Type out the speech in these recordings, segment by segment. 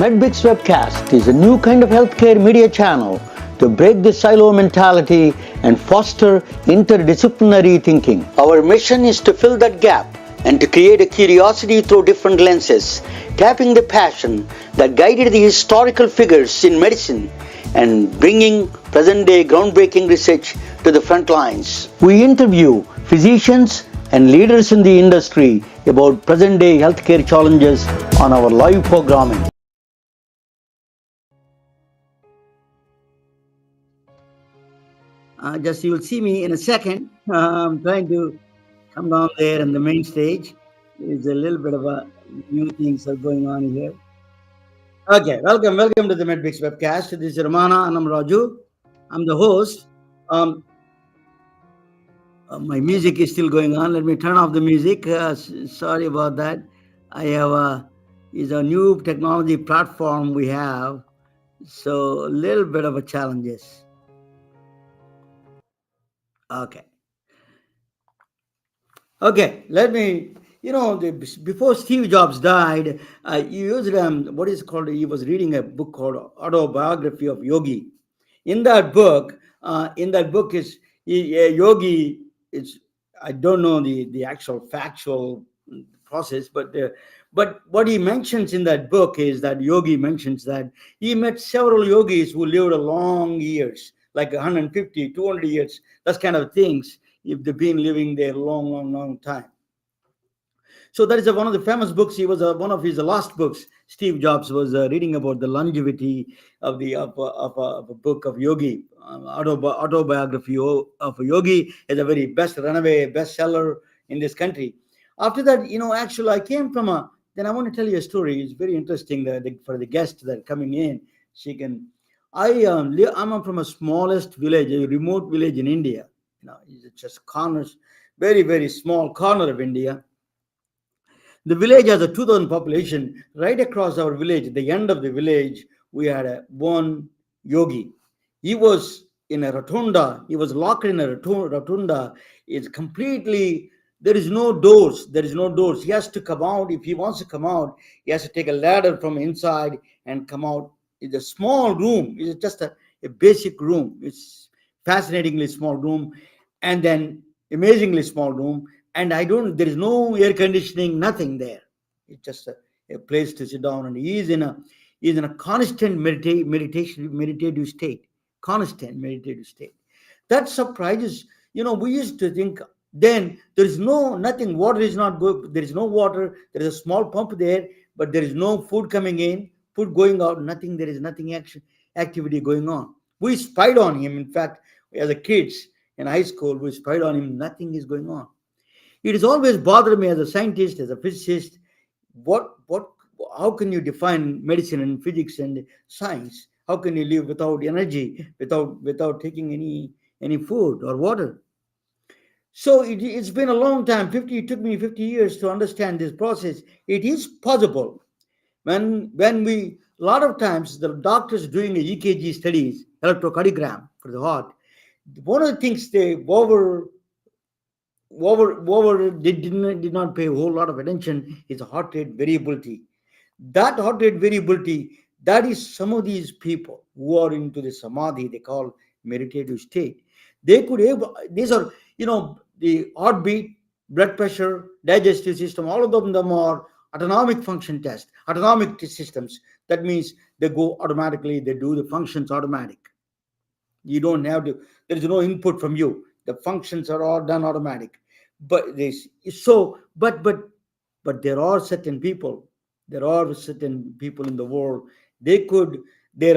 MedBix webcast is a new kind of healthcare media channel to break the silo mentality and foster interdisciplinary thinking. Our mission is to fill that gap and to create a curiosity through different lenses, tapping the passion that guided the historical figures in medicine and bringing present-day groundbreaking research to the front lines. We interview physicians and leaders in the industry about present-day healthcare challenges on our live programming. Just you'll see me in a second. I'm trying to come down there on the main stage. There's a little bit of a new things are going on here. Okay, welcome to the MedBix webcast. This is Ramana and I'm Raju. I'm the host. My music is still going on. Let me turn off the music. Sorry about that. I have is a new technology platform we have, so a little bit of a challenges. Okay, let me, before Steve Jobs died, he used, what is called, he was reading a book called Autobiography of Yogi. In that book is, Yogi, I don't know the actual factual process, but what he mentions in that book is that Yogi mentions that he met several yogis who lived a long years, like 150, 200 years, that kind of things, if they've been living there a long time. So that is one of the famous books. He was one of his last books. Steve Jobs was reading about the longevity of a book of Yogi, autobiography of a Yogi, is a very runaway bestseller in this country. After that, actually, I came from then I want to tell you a story. It's very interesting for the guests that are coming in. I'm from a smallest village, a remote village in India. It's just corners, very, very small corner of India. The village has a 2,000 population. Right across our village, at the end of the village, we had one yogi. He was in a rotunda. He was locked in a rotunda. It's completely, there is no doors. He has to come out. If he wants to come out, he has to take a ladder from inside and come out. It's a small room. It's just a basic room. It's fascinatingly small room. And then amazingly small room. And there is no air conditioning, nothing there. It's just a place to sit down. And he's in a constant meditative state. Constant meditative state. That surprises, we used to think then there is nothing, water is not good, there is no water, there is a small pump there, but there is no food coming in, food going out, nothing, there is nothing activity going on. We spied on him. In fact, as a kids in high school, we spied on him, nothing is going on. It has always bothered me as a scientist, as a physicist, how can you define medicine and physics and science? How can you live without energy, without taking any food or water? So it's been a long time. It took me 50 years to understand this process. It is possible. When a lot of times the doctors doing the EKG studies, electrocardiogram for the heart, one of the things they did not pay a whole lot of attention is heart rate variability. That heart rate variability, that is some of these people who are into the samadhi, they call meditative state. These are, the heartbeat, blood pressure, digestive system, all of them are autonomic function tests, autonomic systems. That means they go automatically, they do the functions automatic. You don't have to, there is no input from you. The functions are all done automatic. But there are certain people in the world, there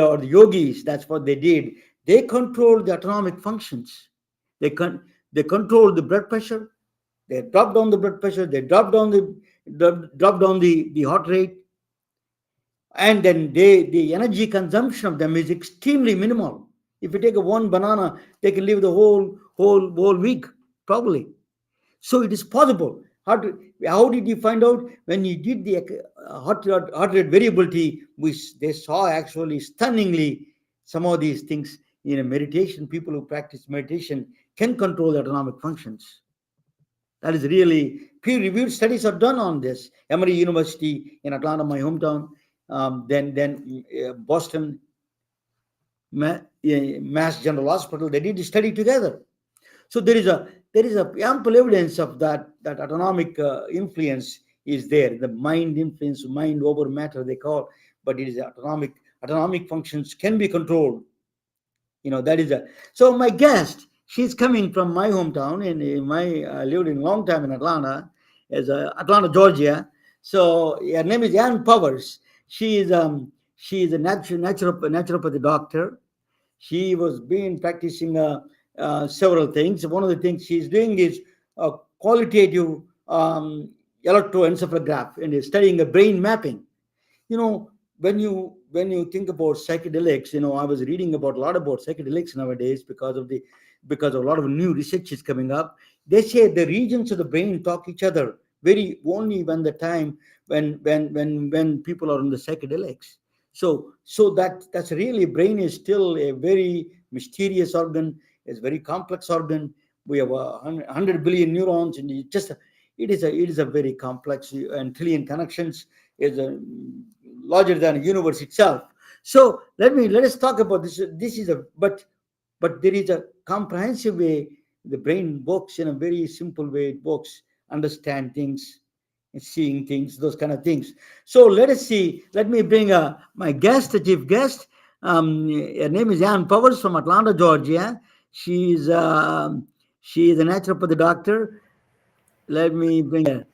are the yogis, that's what they did. They control the autonomic functions. They control the blood pressure. They drop down the blood pressure. They drop down the heart rate. And then the energy consumption of them is extremely minimal. If you take one banana, they can live the whole week, probably. So it is possible. How did you find out? When you did the heart rate variability, they saw actually stunningly some of these things in a meditation. People who practice meditation can control the autonomic functions. That is really peer-reviewed studies are done on this. Emory University in Atlanta, my hometown, then Boston Mass General Hospital. They did a study together. So there is a ample evidence of that autonomic influence is there. The mind influence, mind over matter they call, but it is autonomic functions can be controlled. That is a. So my guest, she's coming from my hometown, and my lived in long time in Atlanta, as Atlanta, Georgia. So her name is Ann Powers. She is a naturopathy doctor. She was been practicing several things. One of the things she's doing is qualitative electroencephalography and is studying the brain mapping. you know when you think about psychedelics, I was reading about a lot about psychedelics nowadays because of a lot of new research is coming up. They say the regions of the brain talk each other very only when the time when people are on the psychedelics. So that's really, brain is still a very mysterious organ. It's a very complex organ. We have 100 billion neurons, and it is a very complex and trillion connections. Is a larger than a universe itself. So let us talk about this. This is a but there is a comprehensive way the brain works, in a very simple way. It works, understand things, seeing things, those kind of things. So let us see. Let me bring my guest, the chief guest. Her name is Ann Powers from Atlanta, Georgia. She is a naturopathy doctor. Let me bring her.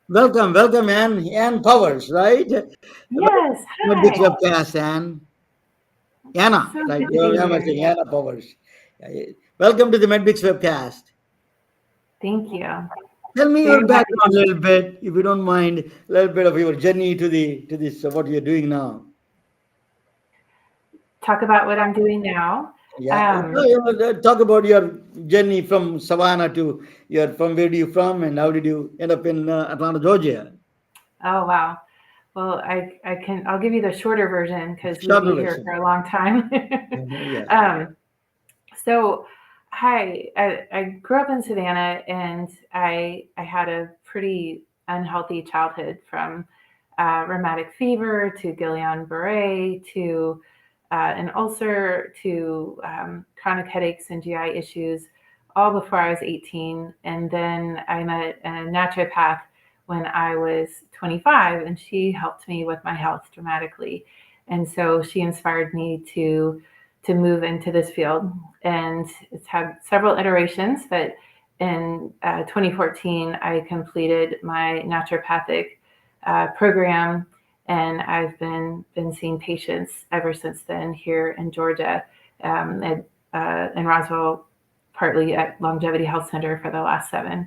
Welcome, Ann Powers, right? Welcome Yes, to my big hi. webcast, Anna, So right? good to be I'm here. saying Anna Powers. Welcome to the Medbix webcast. Thank you. Tell me your Very happy background to a little bit, if you don't mind, a little bit of your journey to this, what you're doing now. talk about what I'm doing now. Yeah, Um, talk about your journey from Savannah to from where do you from, and how did you end up in Atlanta, Georgia? oh wow. Well, I'll give you the shorter version because we'd Short be here version. for a long time. Yeah. um, so hi, I grew up in Savannah and I had a pretty unhealthy childhood from rheumatic fever to Guillain-Barré to an ulcer to chronic headaches and GI issues, all before I was 18. And then I met a naturopath when I was 25, and she helped me with my health dramatically. And so she inspired me to move into this field. And it's had several iterations, but in 2014, I completed my naturopathic program, and I've been seeing patients ever since then here in Georgia, in Roswell, partly at Longevity Health Center for the last 7.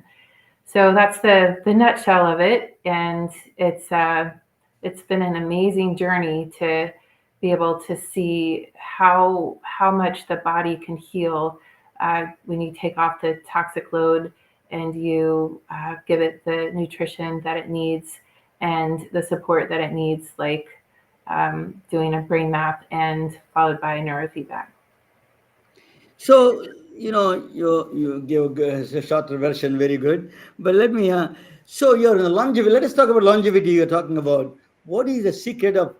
So that's the nutshell of it, and it's been an amazing journey to be able to see how much the body can heal when you take off the toxic load and you give it the nutrition that it needs and the support that it needs, like doing a brain map and followed by neurofeedback. So you give a shorter version, very good. But let me. So you're in the longevity. Let us talk about longevity. You're talking about what is the secret of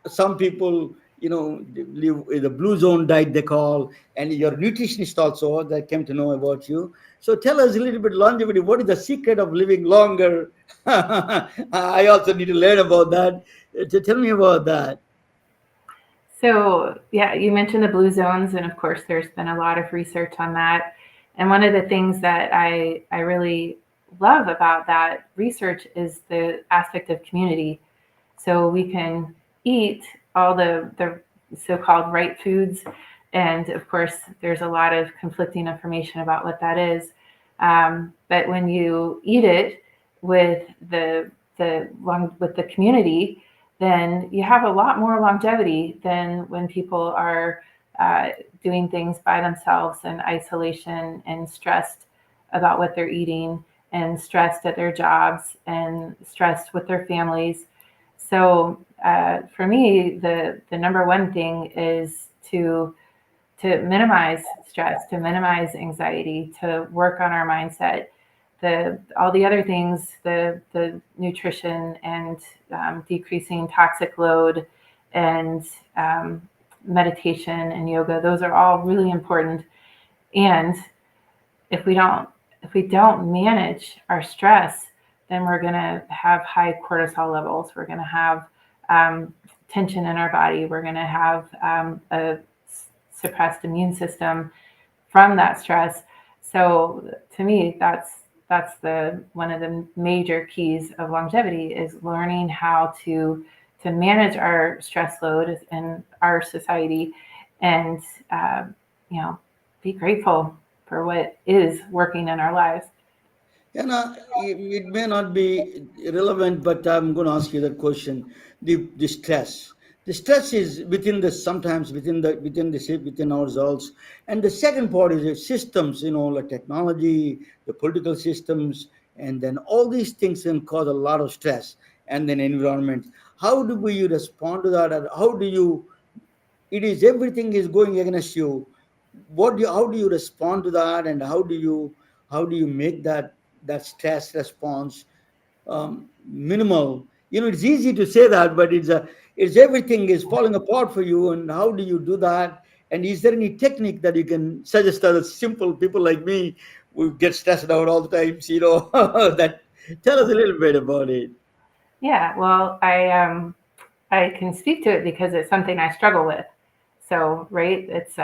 some people live with the blue zone diet they call, and your nutritionist also that came to know about you. So tell us a little bit longevity. What is the secret of living longer? I also need to learn about that. Tell me about that. So, yeah, you mentioned the blue zones, and of course, there's been a lot of research on that. And one of the things that I really love about that research is the aspect of community. So we can eat all the so-called right foods, and of course, there's a lot of conflicting information about what that is. But when you eat it with with the community, then you have a lot more longevity than when people are uh, doing things by themselves in isolation and stressed about what they're eating and stressed at their jobs and stressed with their families. So for me, the number one thing is to minimize stress, to minimize anxiety, to work on our mindset. all the other things, the nutrition and decreasing toxic load and meditation and yoga, those are all really important. And if we don't manage our stress, then we're going to have high cortisol levels. We're going to have tension in our body. We're going to have a suppressed immune system from that stress. So to me, that's the one of the major keys of longevity is learning how to manage our stress load in our society, and be grateful for what is working in our lives. It may not be relevant, but I'm going to ask you the question. The stress. The stress is within the sometimes within ourselves, and the second part is the systems. Like technology, the political systems, and then all these things can cause a lot of stress, and then environment. How do you respond to that? And how do you? It is everything is going against you. How do you respond to that, and how do you make that stress response minimal? It's easy to say that, but it's everything is falling apart for you, and how do you do that? And is there any technique that you can suggest to simple people like me who get stressed out all the times? That tell us a little bit about it. Yeah, well, I can speak to it because it's something I struggle with. So, right, it's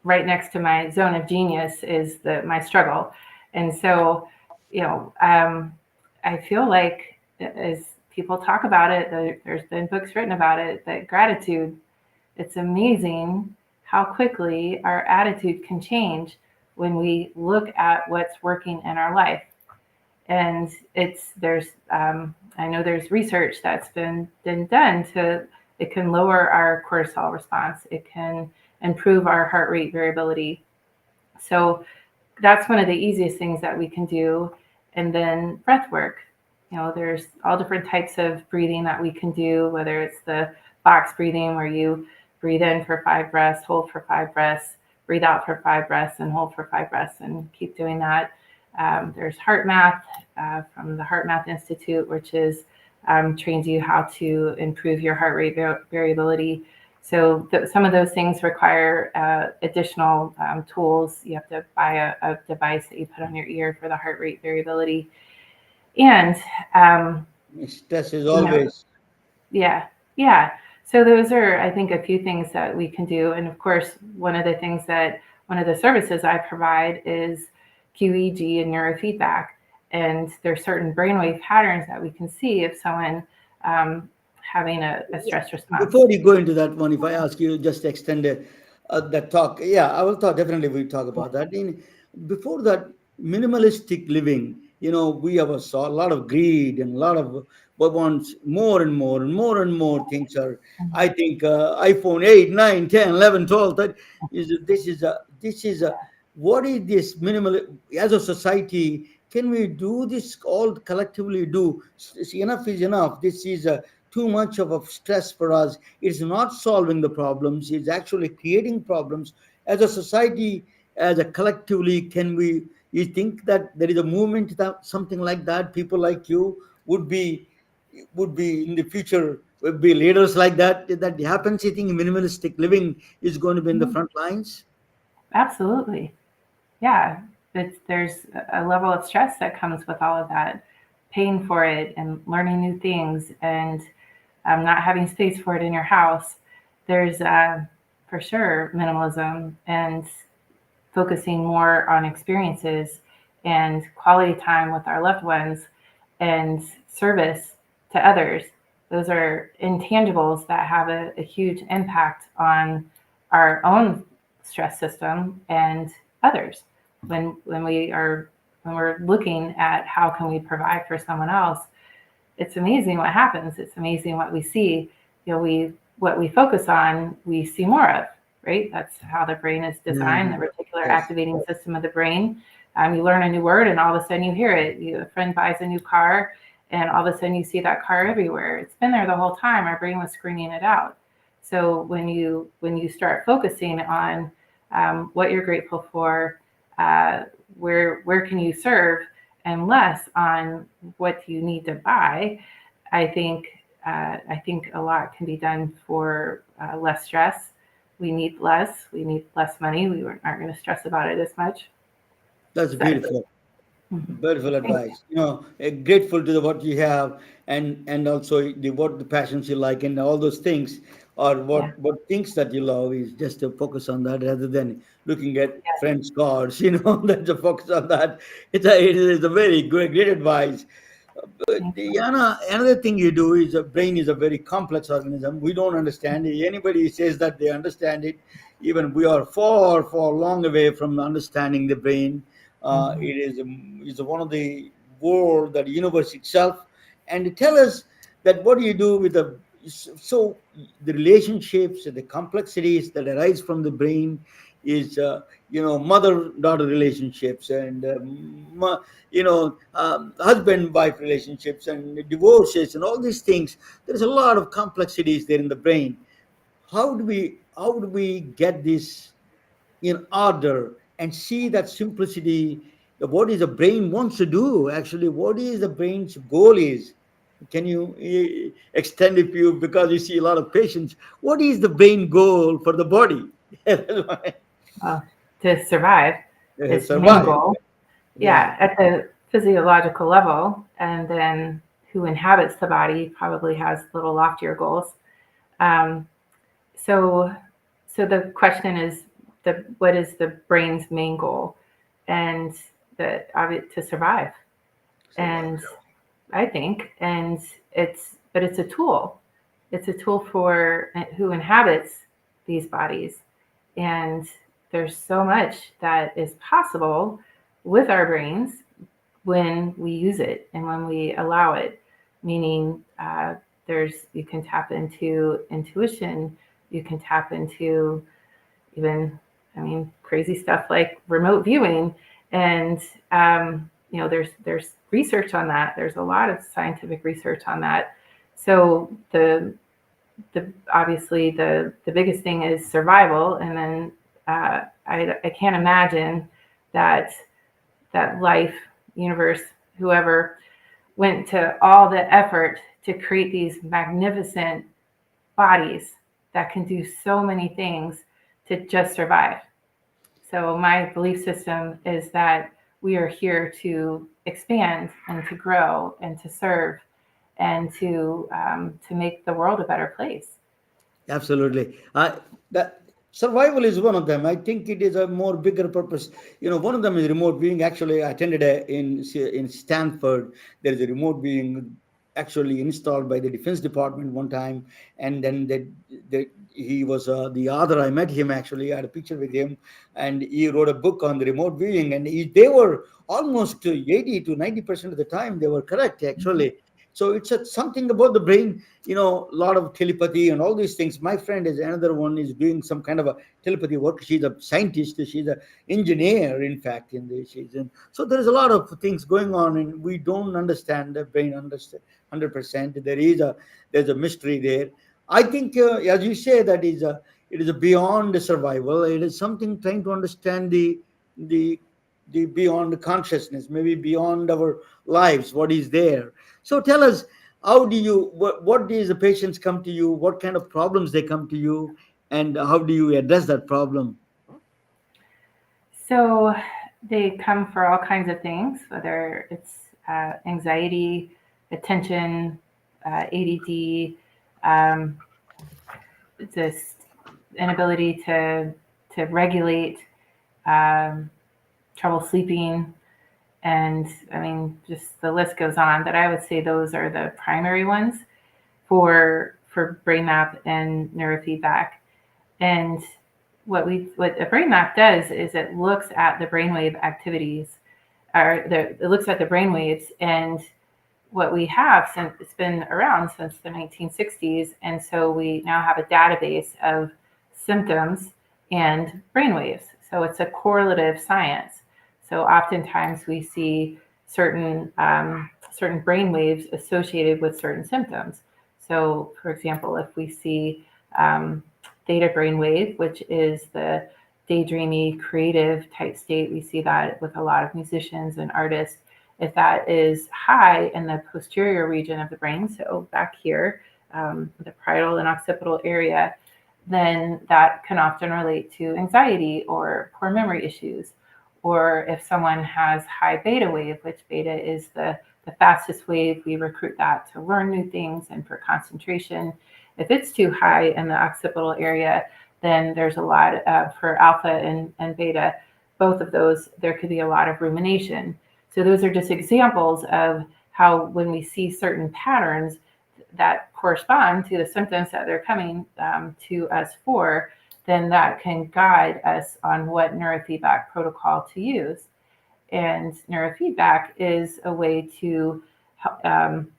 right next to my zone of genius is my struggle, and so you know, um, I feel like as people talk about it, there's been books written about it. That gratitude, it's amazing how quickly our attitude can change when we look at what's working in our life. And I know there's research that's been done to it can lower our cortisol response. It can improve our heart rate variability. So that's one of the easiest things that we can do. And then breath work. There's all different types of breathing that we can do, whether it's the box breathing where you breathe in for 5 breaths, hold for 5 breaths, breathe out for 5 breaths, and hold for 5 breaths, and keep doing that. There's Heart Math from the Heart Math Institute, which is trains you how to improve your heart rate variability. So some of those things require additional tools. You have to buy a device that you put on your ear for the heart rate variability. And, Stress is you know, always. yeah, yeah. So those are, I think, a few things that we can do. And of course, one of the services I provide is qEEG and neurofeedback. And there's certain brainwave patterns that we can see if someone having a stress response. Before you go into that one, if I ask you just extend that talk, yeah, I will talk. Definitely, we talk about that. Before that, minimalistic living. We have saw a lot of greed and a lot of what wants more and more and more and more things are. I think iPhone 8, 9, 10, 11, 12. That is this is a what is this minimal as a society? Can we do this all collectively? Enough is enough. This is too much of a stress for us. It's not solving the problems, it's actually creating problems. As a society, as a collectively, can we, you think that there is a movement that something like that, people like you would be in the future, would be leaders like that happens? You think minimalistic living is going to be in the Mhm. front lines? Absolutely. Yeah. There's a level of stress that comes with all of that, paying for it and learning new things and not having space for it in your house. There's for sure minimalism and focusing more on experiences and quality time with our loved ones and service to others. Those are intangibles that have a huge impact on our own stress system and others. When we're looking at how can we provide for someone else, it's amazing what happens. It's amazing what we see. What we focus on, we see more of, right? That's how the brain is designed, the Mhm. reticular Yes. activating system of the brain. You learn a new word, and all of a sudden you hear it. A friend buys a new car, and all of a sudden you see that car everywhere. It's been there the whole time. Our brain was screening it out. So when you start focusing on what you're grateful for, where can you serve, and less on what you need to buy. I think a lot can be done for less stress. We need less. We need less money. We aren't going to stress about it as much. That's So, beautiful. mhm. Beautiful Thank you. advice. Grateful to the what you have, and also the what the passions you like, and all those things, or Yeah. what things that you love is just to focus on that rather than looking at Yeah. friends' cards. That's a focus on that. It is a very great advice. But Thank you. another thing you do is a brain is a very complex organism. We don't understand it. Anybody says that they understand it, even we are far long away from understanding the brain. Mhm. It is one of the world, that universe itself, and tell us that what do you do with the relationships and the complexities that arise from the brain is mother daughter relationships, and husband wife relationships, and divorces, and all these things. There's a lot of complexities there in the brain. How do we get this in order and see that simplicity? What is the brain wants to do, actually? What is the brain's goal is? Can you extend it, you, because you see a lot of patients? What is the brain goal for the body? Well, to survive is the main Survive. goal. Yeah, Yeah, at the physiological level, and then who inhabits the body probably has little loftier goals. Um, so, so the question is, what is the brain's main goal? And to survive. survive. And I think, and it's a tool. It's a tool for who inhabits these bodies. And there's so much that is possible with our brains when we use it and when we allow it. Meaning, you can tap into intuition, you can tap into even, I mean, crazy stuff like remote viewing, and there's research on that. There's a lot of scientific research on that. So the obviously the biggest thing is survival, and then I can't imagine that life, universe, whoever went to all the effort to create these magnificent bodies that can do so many things to just survive. So my belief system is that we are here to expand and to grow and to serve and to make the world a better place. Absolutely. That survival is one of them. I think it is a more bigger purpose. One of them is remote viewing. Actually, I attended in Stanford. There is a remote viewing actually installed by the Defense Department one time, and then he was the author. I met him actually. I had a picture with him, and he wrote a book on the remote viewing. And they were almost 80 to 90% of the time they were correct actually. So it's something about the brain, a lot of telepathy and all these things. My friend is another one, is doing some kind of a telepathy work. She's a scientist, she's an engineer, in fact, in the season. So there's a lot of things going on, and we don't understand the brain understand 100%. There's a mystery there. I think, as you say, that it is a beyond the survival. It is something trying to understand the the beyond consciousness, maybe beyond our lives, what is there. So tell us, how do you what is the patients come to you, what kind of problems they come to you, and how do you address that problem? So they come for all kinds of things, whether it's anxiety, attention, ADD, um, this inability to regulate, um, trouble sleeping, and I mean, just the list goes on. But I would say those are the primary ones for brain map and neurofeedback. And what a brain map does is it looks at the brainwave activities, it looks at the brainwaves, and what we have, since it's been around since the 1960s, and so we now have a database of symptoms and brainwaves. So it's a correlative science. So oftentimes we see certain brainwaves associated with certain symptoms. So, for example, if we see theta brainwave, which is the daydreamy, creative type state. We see that with a lot of musicians and artists. If that is high in the posterior region of the brain, so back here, the parietal and occipital area, then that can often relate to anxiety or poor memory issues. Or if someone has high beta wave, which beta is the fastest wave, we recruit that to learn new things and for concentration. If it's too high in the occipital area, then there's a lot for alpha and beta, both of those, there could be a lot of rumination. So those are just examples of how when we see certain patterns that correspond to the symptoms that they're coming to us for, then that can guide us on what neurofeedback protocol to use. And neurofeedback is a way to um,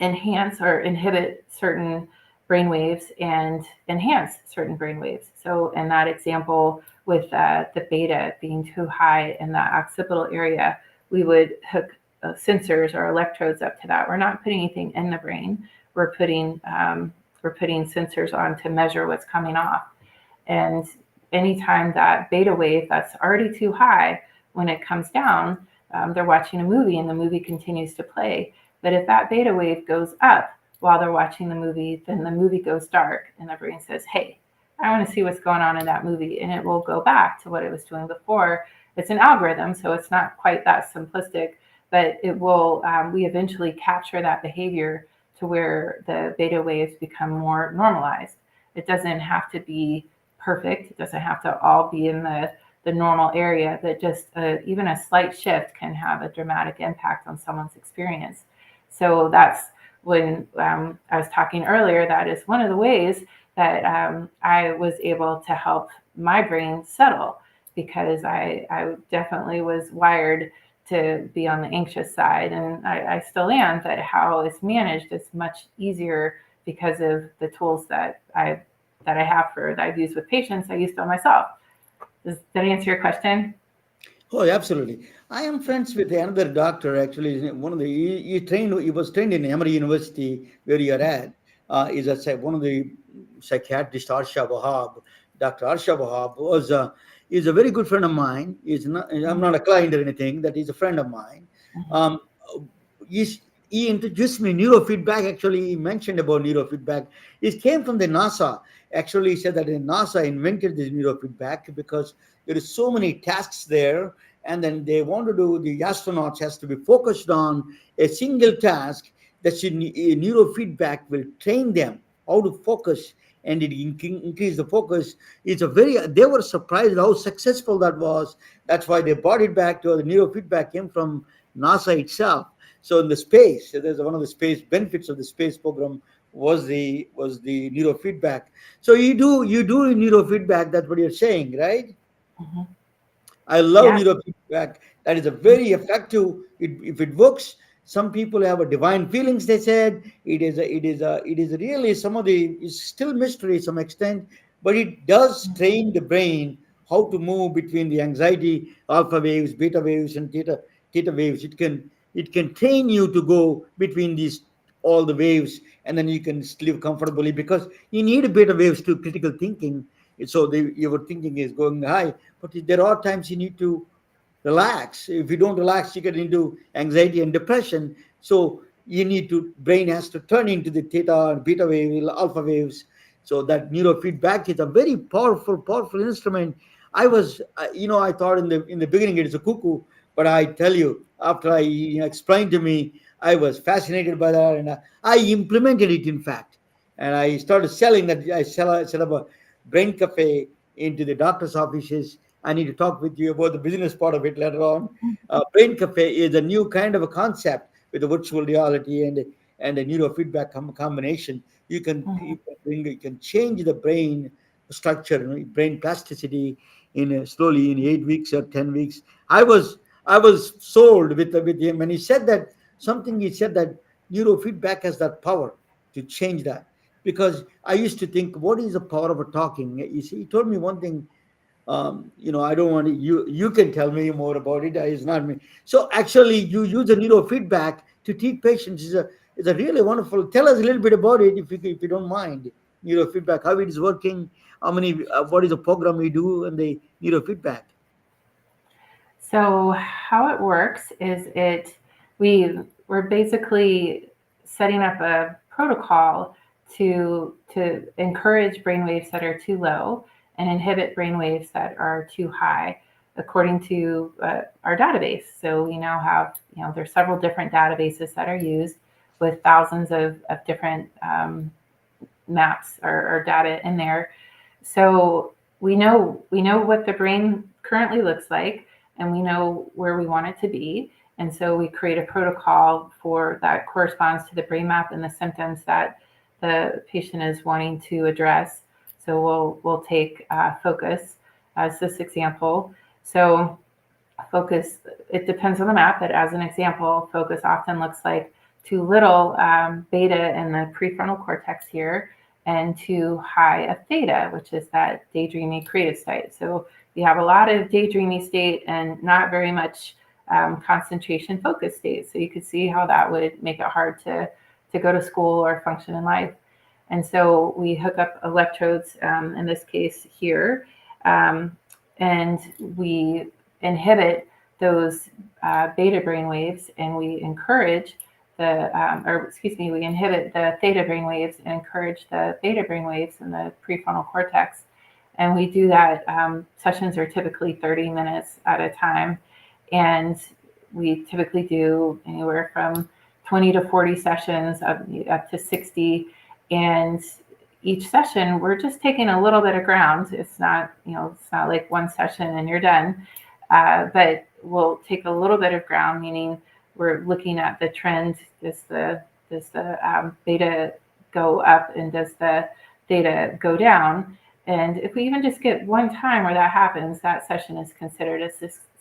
enhance or inhibit certain brain waves and enhance certain brain waves. So, in that example, with the beta being too high in that occipital area, we would hook sensors or electrodes up to that. We're not putting anything in the brain. We're putting sensors on to measure what's coming off. And anytime that beta wave that's already too high, when it comes down, they're watching a movie and the movie continues to play. But if that beta wave goes up while they're watching the movie, then the movie goes dark and the brain says, hey, I want to see what's going on in that movie. And it will go back to what it was doing before. It's an algorithm, so it's not quite that simplistic, but it will, we eventually capture that behavior to where the beta waves become more normalized. It doesn't have to be perfect. It doesn't have to all be in the normal area, but just even a slight shift can have a dramatic impact on someone's experience. So that's when I was talking earlier, that is one of the ways that I was able to help my brain settle, because I definitely was wired to be on the anxious side, and I still am, but how it's managed is much easier because of the tools that I've used with patients, I used on myself. Does that answer your question? Oh, absolutely. I am friends with another doctor. Actually, one of the he was trained in Emory University, where you're at. Is one of the psychiatrist, Arsha Wahab. Dr. Arsha Wahab was is a very good friend of mine. I'm not a client or anything. That is a friend of mine. Mm-hmm. Um, he introduced me neurofeedback. Actually, he mentioned about neurofeedback. It came from the NASA. Actually, he said that the NASA invented this neurofeedback because there is so many tasks there, and then they want to do, the astronauts has to be focused on a single task. That neurofeedback will train them how to focus, and it increase the focus. They were surprised how successful that was. That's why they brought it back to the neurofeedback came from NASA itself. So in the space, there's one of the space benefits of the space program was the neurofeedback. So you do neurofeedback. That's what you're saying, right? Mm-hmm. I love Yeah. neurofeedback. That is a very effective. If it works, some people have a divine feelings. They said it is really some of the, it's still mystery to some extent, but it does train the brain how to move between the anxiety alpha waves, beta waves, and theta waves. It can train you to go between these all the waves, and then you can live comfortably, because you need beta waves to critical thinking. So your thinking is going high, but there are times you need to relax. If you don't relax, you get into anxiety and depression. So brain has to turn into the theta and beta wave, alpha waves. So that neurofeedback is a very powerful, powerful instrument. I thought in the beginning it is a cuckoo, but I tell you, after explained to me, I was fascinated by that, and I implemented it, in fact, and I started selling that. Set up a brain cafe into the doctor's offices. I need to talk with you about the business part of it later on. Brain cafe is a new kind of a concept with the virtual reality and a neurofeedback combination. You can Mm-hmm. you can change the brain structure, brain plasticity in slowly in 8 weeks or 10 weeks. I was sold with him when he said that something. He said that neurofeedback has that power to change that, because I used to think, what is the power of a talking? You see, he told me one thing. I don't want to. You can tell me more about it. It's not me. So actually, you use a neurofeedback to treat patients. Is a really wonderful. Tell us a little bit about it, if you don't mind. neurofeedback, how it is working, how many, what is the program we do, and the neurofeedback? So how it works is we're basically setting up a protocol to encourage brainwaves that are too low and inhibit brainwaves that are too high according to our database. So we now have, there's several different databases that are used with thousands of different maps or data in there. So we know what the brain currently looks like, and we know where we want it to be. And so we create a protocol for that corresponds to the brain map and the symptoms that the patient is wanting to address. So we'll take focus as this example. So focus, it depends on the map, but as an example, focus often looks like too little beta in the prefrontal cortex here, and too high of theta, which is that daydreamy creative state. So you have a lot of daydreamy state and not very much concentration focus state. So you could see how that would make it hard to go to school or function in life. And so we hook up electrodes, in this case here, and we inhibit those beta brain waves, and we encourage we inhibit the theta brain waves and encourage the beta brain waves in the prefrontal cortex. And we do that, sessions are typically 30 minutes at a time. And we typically do anywhere from 20 to 40 sessions, up to 60. And each session, we're just taking a little bit of ground. It's not like one session and you're done. But we'll take a little bit of ground, meaning we're looking at the trend. Does the beta go up, and does the theta go down? And if we even just get one time where that happens, that session is considered a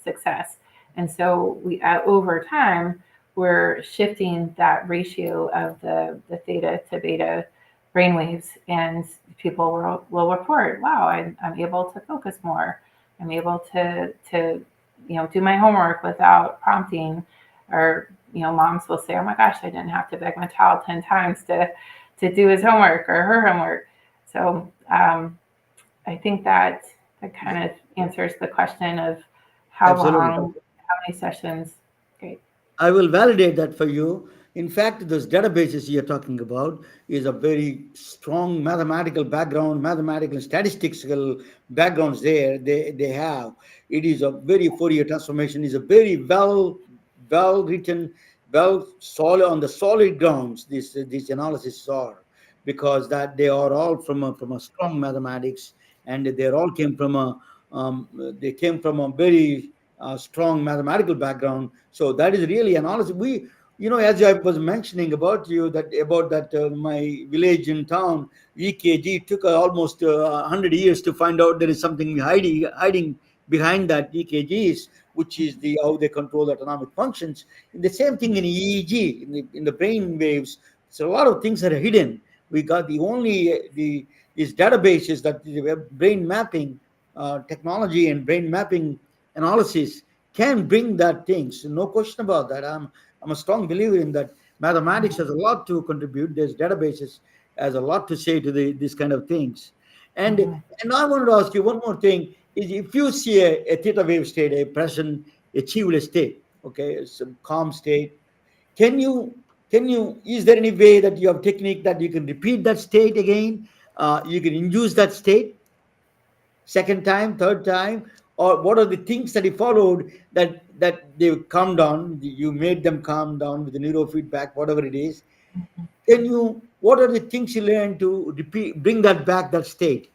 success. And so we, over time, we're shifting that ratio of the theta to beta brainwaves, and people will report, wow, I'm able to focus more. I'm able to do my homework without prompting. Or moms will say, oh my gosh, I didn't have to beg my child 10 times to do his homework or her homework. So I think that kind of answers the question of how Absolutely. long, how many sessions. Great. I will validate that for you. In fact, those databases you're talking about is a very strong mathematical background, mathematical and statistical backgrounds there. They have. It is a very Fourier transformation is a very well written, well solid on the solid grounds. These analyses are, because that they are all from a strong mathematics, and they all came from a they came from a very strong mathematical background. So that is really analysis. We, as I was mentioning about you, about that my village in town, EKG took almost 100 years to find out there is something hiding behind that EKGs, which is how they control autonomic functions. And the same thing in EEG, in the brain waves. So a lot of things are hidden. We got these databases, that the brain mapping technology and brain mapping analysis can bring that things. No question about that. I'm a strong believer in that. Mathematics has a lot to contribute. There's databases has a lot to say to these kind of things. And Mhm. and I wanted to ask you one more thing: is if you see a theta wave state, a present achievable state, okay, some calm state, can you is there any way that you have technique that you can repeat that state again? You can induce that state second time, third time, or what are the things that you followed that they calm down? You made them calm down with the neurofeedback, whatever it is. Can you? What are the things you learn to repeat, bring that back, that state?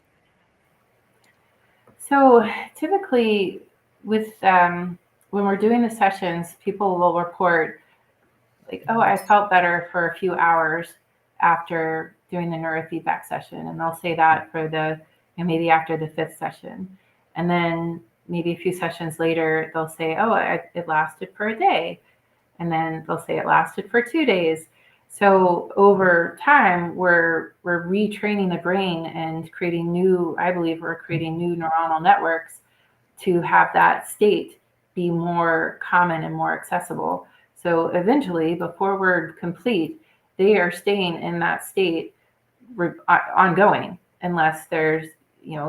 So typically, with when we're doing the sessions, people will report like, oh, I felt better for a few hours after doing the neurofeedback session. And they'll say that for maybe after the fifth session. And then maybe a few sessions later, they'll say, oh, it lasted for a day. And then they'll say it lasted for 2 days. So over time, we're retraining the brain and I believe we're creating new neuronal networks to have that state be more common and more accessible. So eventually, before we're complete, they are staying in that state ongoing unless there's,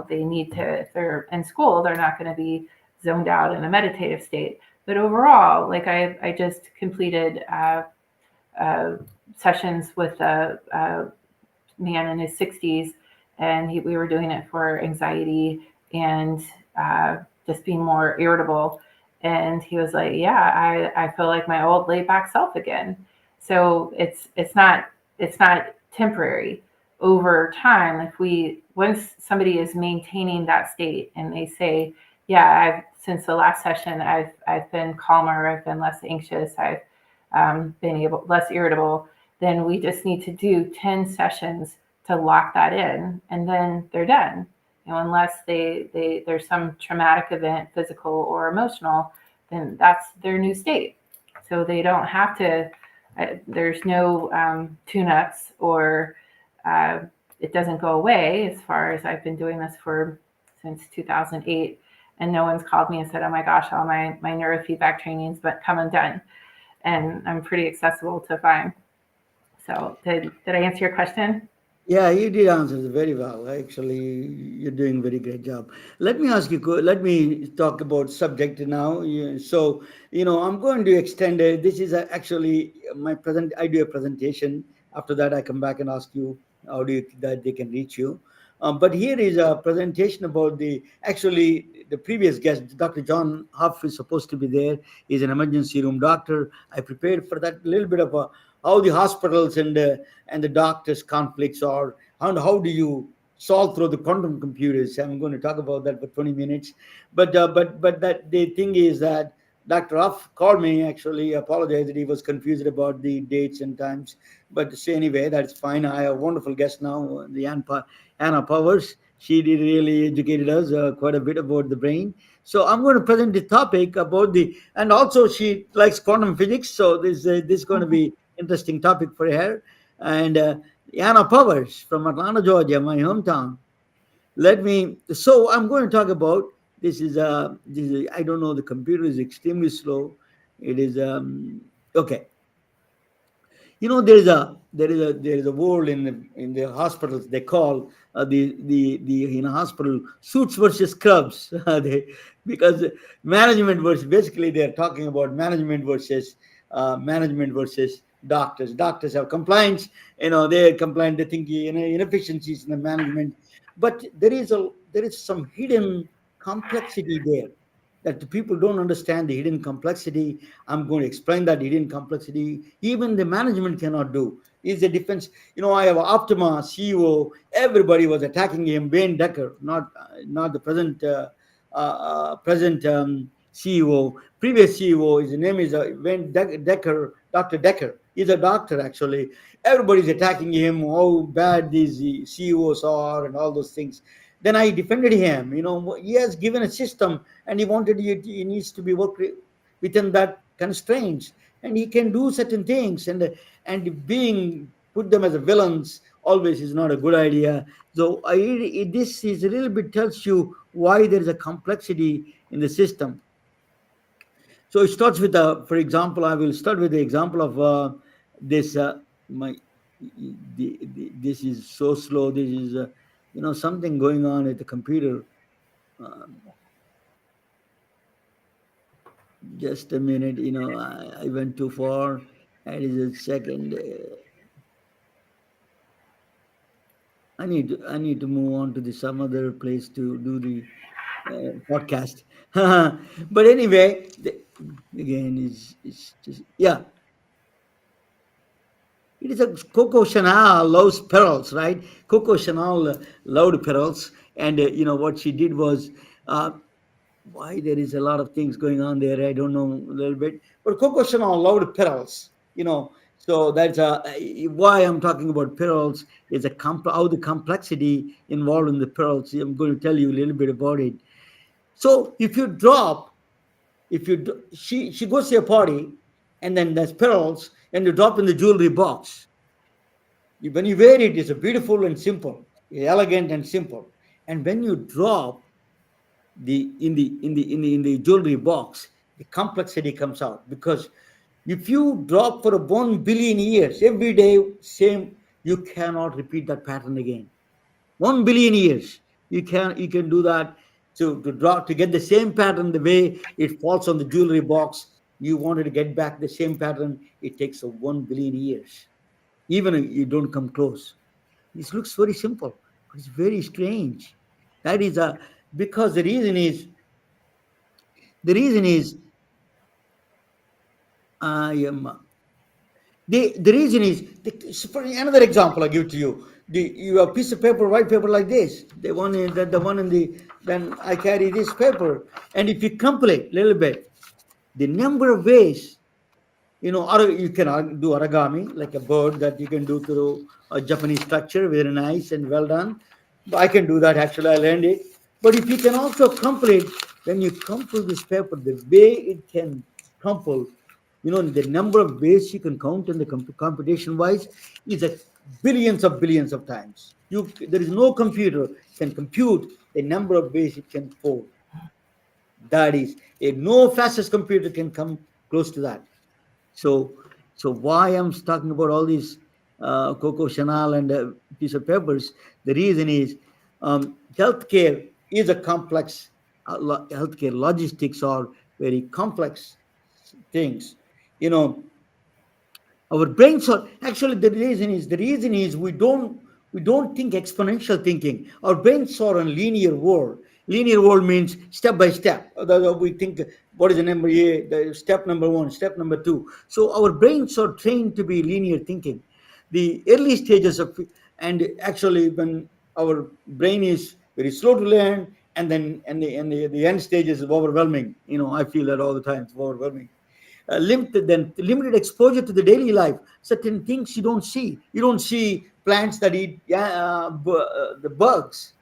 they need to, if they're in school, they're not going to be zoned out in a meditative state. But overall, like I just completed uh, sessions with a man in his 60s, and we were doing it for anxiety and uh, just being more irritable. And he was like, "Yeah, I feel like my old laid back self again." So it's not temporary. Over time, if we once somebody is maintaining that state and they say, "Yeah, I've since the last session, I've been calmer, I've been less anxious, I've been able less irritable," then we just need to do 10 sessions to lock that in, and then they're done. Unless there's some traumatic event, physical or emotional, then that's their new state. So they don't have to. There's no tune-ups, or uh, it doesn't go away. As far as I've been doing this for since 2008, and no one's called me and said, "Oh my gosh, all my neurofeedback trainings, but come undone." And I'm pretty accessible to find. So did I answer your question? Yeah, you did answer it very well. Actually, you're doing very great job. Let me ask you. Let me talk about subject now. So, I'm going to extend it. This is actually my present. I do a presentation. After that, I come back and ask you how do you that they can reach you. But here is a presentation about the previous guest, Dr. John Huff, is supposed to be there. He's an emergency room doctor. I prepared for that little bit of how the hospitals and the doctors' conflicts are, and how do you solve through the quantum computers. I'm going to talk about that for 20 minutes. But that the thing is that Dr. Ruff called me, actually apologized that he was confused about the dates and times. But say anyway, that's fine. I have a wonderful guest now, Anna Powers. She did really educated us quite a bit about the brain. So I'm going to present the topic about and also she likes quantum physics. So this is going to be interesting topic for her. And Anna Powers from Atlanta, Georgia, my hometown. So I'm going to talk about I don't know, the computer is extremely slow. It is okay. There is a world in the hospitals. They call the in a hospital suits versus scrubs. Because management versus, basically they're talking about management versus doctors. Doctors have complaints. They complain. They think inefficiencies in the management, but there is some hidden complexity there that the people don't understand, the hidden complexity. I'm going to explain that hidden complexity. Even the management cannot do. Is the defense. I have Optima CEO. Everybody was attacking him. Wayne Decker, not the present CEO. Previous CEO. His name is Wayne Decker. Dr. Decker. He's a doctor actually. Everybody's attacking him. How bad these CEOs are and all those things. Then I defended him. He has given a system, and he needs to be worked within that constraints, and he can do certain things, and being put them as a villains always is not a good idea. So this is a little bit tells you why there is a complexity in the system. So it starts with for example, I will start with the example of this my this is so slow. This is something going on at the computer. um, just a minute. I went too far. That is a second. I need to move on to some other place to do the podcast. But anyway, again, is just, yeah. It is a Coco Chanel loves pearls, right? Coco Chanel loved pearls, and what she did was, uh, why there is a lot of things going on there. I don't know a little bit, but Coco Chanel loved pearls. So that's why I'm talking about pearls. Is how the complexity involved in the pearls. I'm going to tell you a little bit about it. So if you do- she goes to a party, and then there's pearls, and you drop in the jewelry box. When you wear it, it's a beautiful and simple, elegant and simple. And when you drop in the jewelry box, the complexity comes out, because if you drop for 1 billion years every day, same You cannot repeat that pattern again. 1 billion years. You can do that to draw to get the same pattern the way it falls on the jewelry box. You wanted to get back the same pattern. It takes a 1 billion years. Even if you don't come close. This looks very simple, but it's very strange. That is a because the reason is I am the reason is for another example I give to you. You have a piece of paper, white paper like this. The one in the then I carry this paper, and if you calculate a little bit, the number of ways you can do origami like a bird that you can do through a Japanese structure, very nice and well done. I can do that actually. I learned it. But if you can also complete when you crumple this paper, the way it can crumple, the number of ways you can count in the computation wise is a billions of times. There is no computer can compute the number of ways it can fold. That is, no fastest computer can come close to that. So, so why I'm talking about all these Coco Chanel and piece of papers? The reason is healthcare is a complex. Healthcare logistics are very complex things. You know, our brains are actually the reason is we don't think exponential thinking. Our brains are a linear world. Linear world means step by step. We think what is the number A, the step number one, step number two. So our brains are trained to be linear thinking. The early stages of and actually when our brain is very slow to learn, and then the end stages is overwhelming. I feel that all the time. It's overwhelming. Limited exposure to the daily life. Certain things you don't see plants that eat the bugs.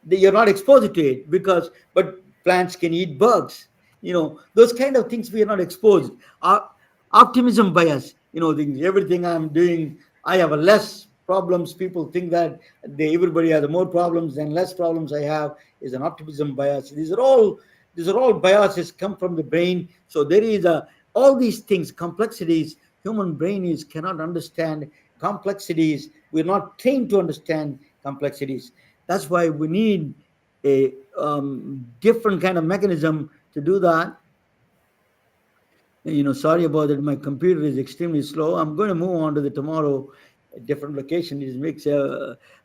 You're not exposed to it because but plants can eat bugs. Those kind of things we are not exposed. Our optimism bias, everything I'm doing, I have a less problems. People think that everybody has more problems than less problems I have, is an optimism bias. These are all biases come from the brain. So there is all these things, complexities. Human brain is cannot understand complexities. We're not trained to understand complexities. That's why we need a different kind of mechanism to do that. Sorry about that. My computer is extremely slow. I'm going to move on to the tomorrow, a different location. It makes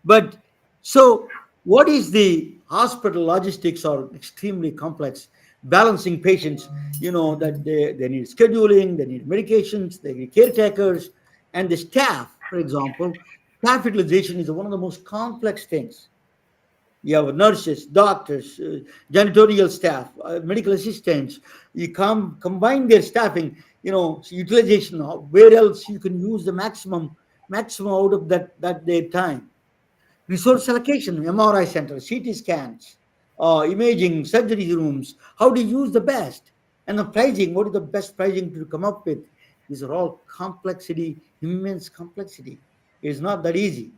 but so what is the hospital logistics are extremely complex. Balancing patients, that they need scheduling, they need medications, they need caretakers, and the staff, for example, staff utilization is one of the most complex things. You have nurses, doctors, janitorial staff, medical assistants. You combine their staffing, utilization. Where else you can use the maximum out of that their time. Resource allocation, MRI centers, CT scans, imaging, surgery rooms. How do you use the best? And the pricing. What is the best pricing to come up with? These are all complexity, immense complexity. It's not that easy.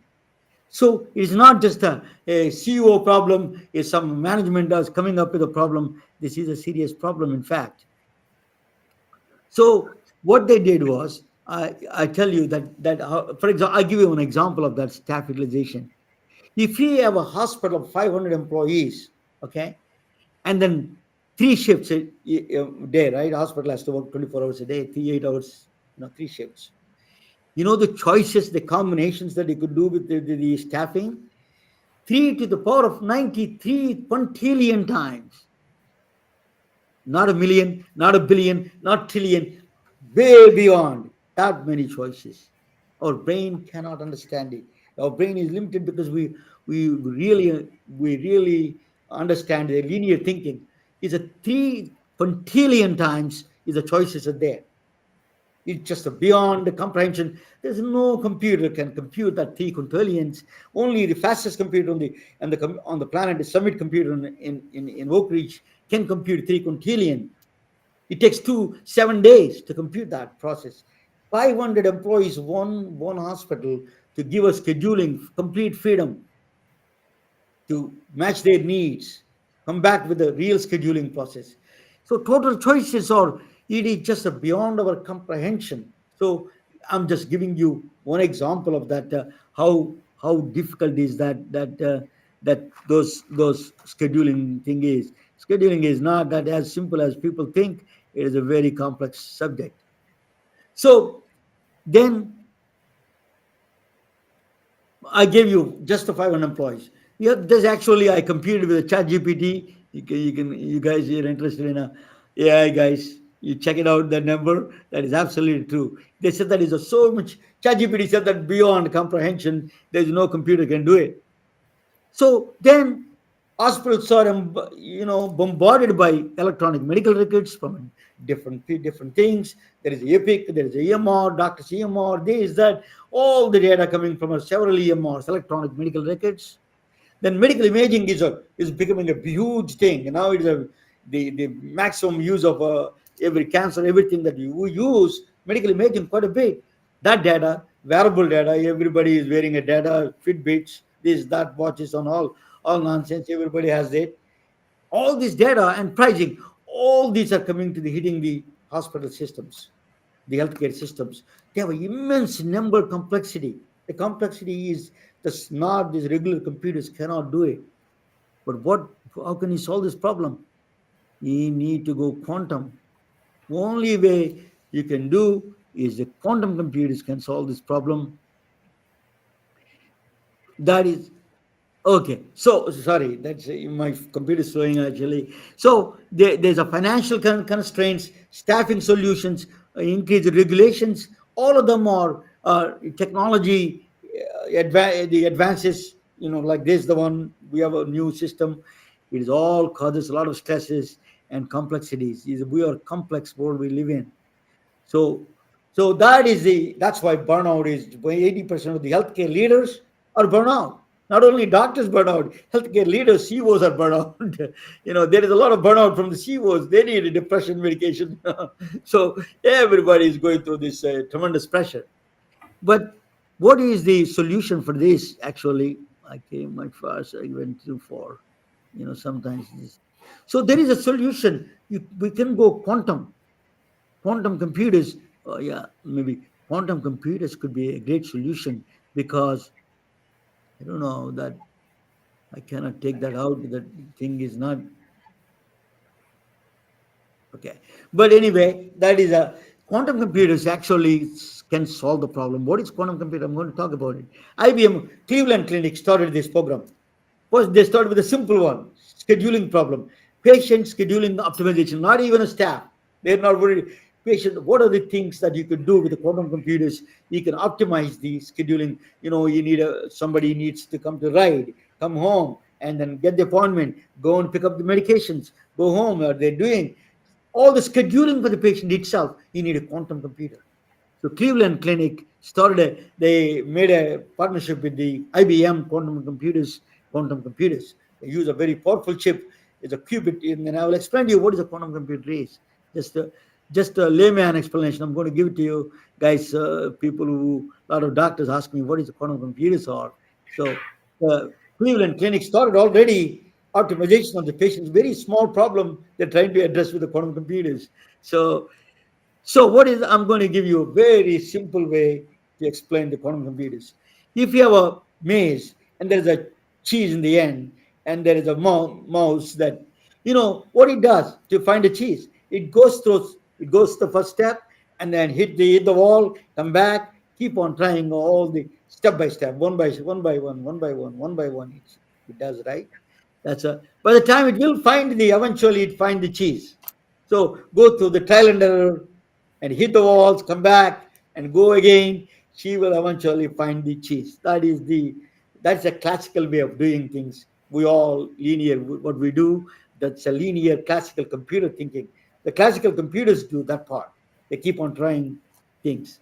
So it's not just a CEO problem, is some management is coming up with a problem. This is a serious problem, in fact. So what they did was, I tell you for example, I'll give you an example of that staff utilization. If you have a hospital of 500 employees, okay, and then three shifts a day, right? Hospital has to work 24 hours a day, 8 hours, three shifts. The choices, the combinations that you could do with the staffing, 3 to the power of 93 quintillion times. Not a million, not a billion, not trillion, way beyond that many choices. Our brain cannot understand it. Our brain is limited because we really understand the linear thinking. Is a 3 quintillion times is the choices are there. It's just beyond the comprehension. There's no computer can compute that 3 quintillions. Only the fastest computer on the planet, the Summit computer in Oak Ridge, can compute 3 quintillion. It takes 7 days to compute that process. 500 employees, one hospital to give us scheduling, complete freedom to match their needs, come back with a real scheduling process. So total choices are it is just beyond our comprehension. So I'm just giving you one example of that. How difficult is that those scheduling thing is. Scheduling is not that as simple as people think. It is a very complex subject. So then I gave you just the 500 employees. Yeah, there's actually I competed with a chat GPT. You guys are interested in a AI guys. You check it out, that number. That is absolutely true. They said that is a so much chat GPT said that beyond comprehension, there's no computer can do it. So then hospitals are bombarded by electronic medical records from different things. There is Epic, there is EMR, doctor's EMR, this, that, all the data coming from several EMRs, electronic medical records. Then medical imaging is becoming a huge thing. And now it's the maximum use of every cancer, everything that you use medical imaging quite a bit. That data, wearable data, everybody is wearing a data, Fitbits, this, that, watches on all nonsense. Everybody has it. All this data and pricing, all these are coming to the hitting the hospital systems, the healthcare systems. They have an immense number complexity. The complexity is that's not these regular computers cannot do it. But how can you solve this problem? You need to go quantum. Only way you can do is the quantum computers can solve this problem. That is okay. So sorry, that's my computer is slowing actually. So there's a financial constraints, staffing solutions, increased regulations. All of them are technology, the advances. Like this, the one we have a new system. It is all causes a lot of stresses and complexities. We are complex world we live in. So, so that's why burnout is 80% of the healthcare leaders are burnout. Not only doctors burn out, healthcare leaders, CEOs are burnout. There is a lot of burnout from the CEOs. They need a depression medication. So everybody is going through this tremendous pressure. But what is the solution for this? Actually, I came much fast. I went too far. Sometimes this. So there is a solution. We can go quantum. Quantum computers, yeah, maybe quantum computers could be a great solution because I don't know that I cannot take that out. That thing is not okay. But anyway, that is a quantum computers actually can solve the problem. What is quantum computer? I'm going to talk about it. IBM Cleveland Clinic started this program. First, they started with a simple one, scheduling problem. Patient scheduling optimization, not even a staff. They're not worried. Patient, what are the things that you could do with the quantum computers? You can optimize the scheduling. You need somebody needs to come to ride, come home, and then get the appointment, go and pick up the medications, go home. Are they doing all the scheduling for the patient itself? You need a quantum computer. So Cleveland Clinic they made a partnership with the IBM quantum computers. They use a very powerful chip. It's a qubit, and I will explain to you what is a quantum computer is. Just a, just a layman explanation. I'm going to give it to you guys. People who a lot of doctors ask me what is a quantum computers are. So Cleveland Clinic started already optimization of the patient's very small problem they're trying to address with the quantum computers. So what is I'm going to give you a very simple way to explain the quantum computers. If you have a maze and there is a cheese in the end, and there is a mouse that what it does to find a cheese, it goes to the first step and then hit the wall, come back, keep on trying all the step by step, one by one. It does right. That's a by the time it will find the eventually it find the cheese. So go through the trial and error and hit the walls, come back and go again. She will eventually find the cheese. That's a classical way of doing things. We all linear what we do. That's a linear classical computer thinking. The classical computers do that part. They keep on trying things.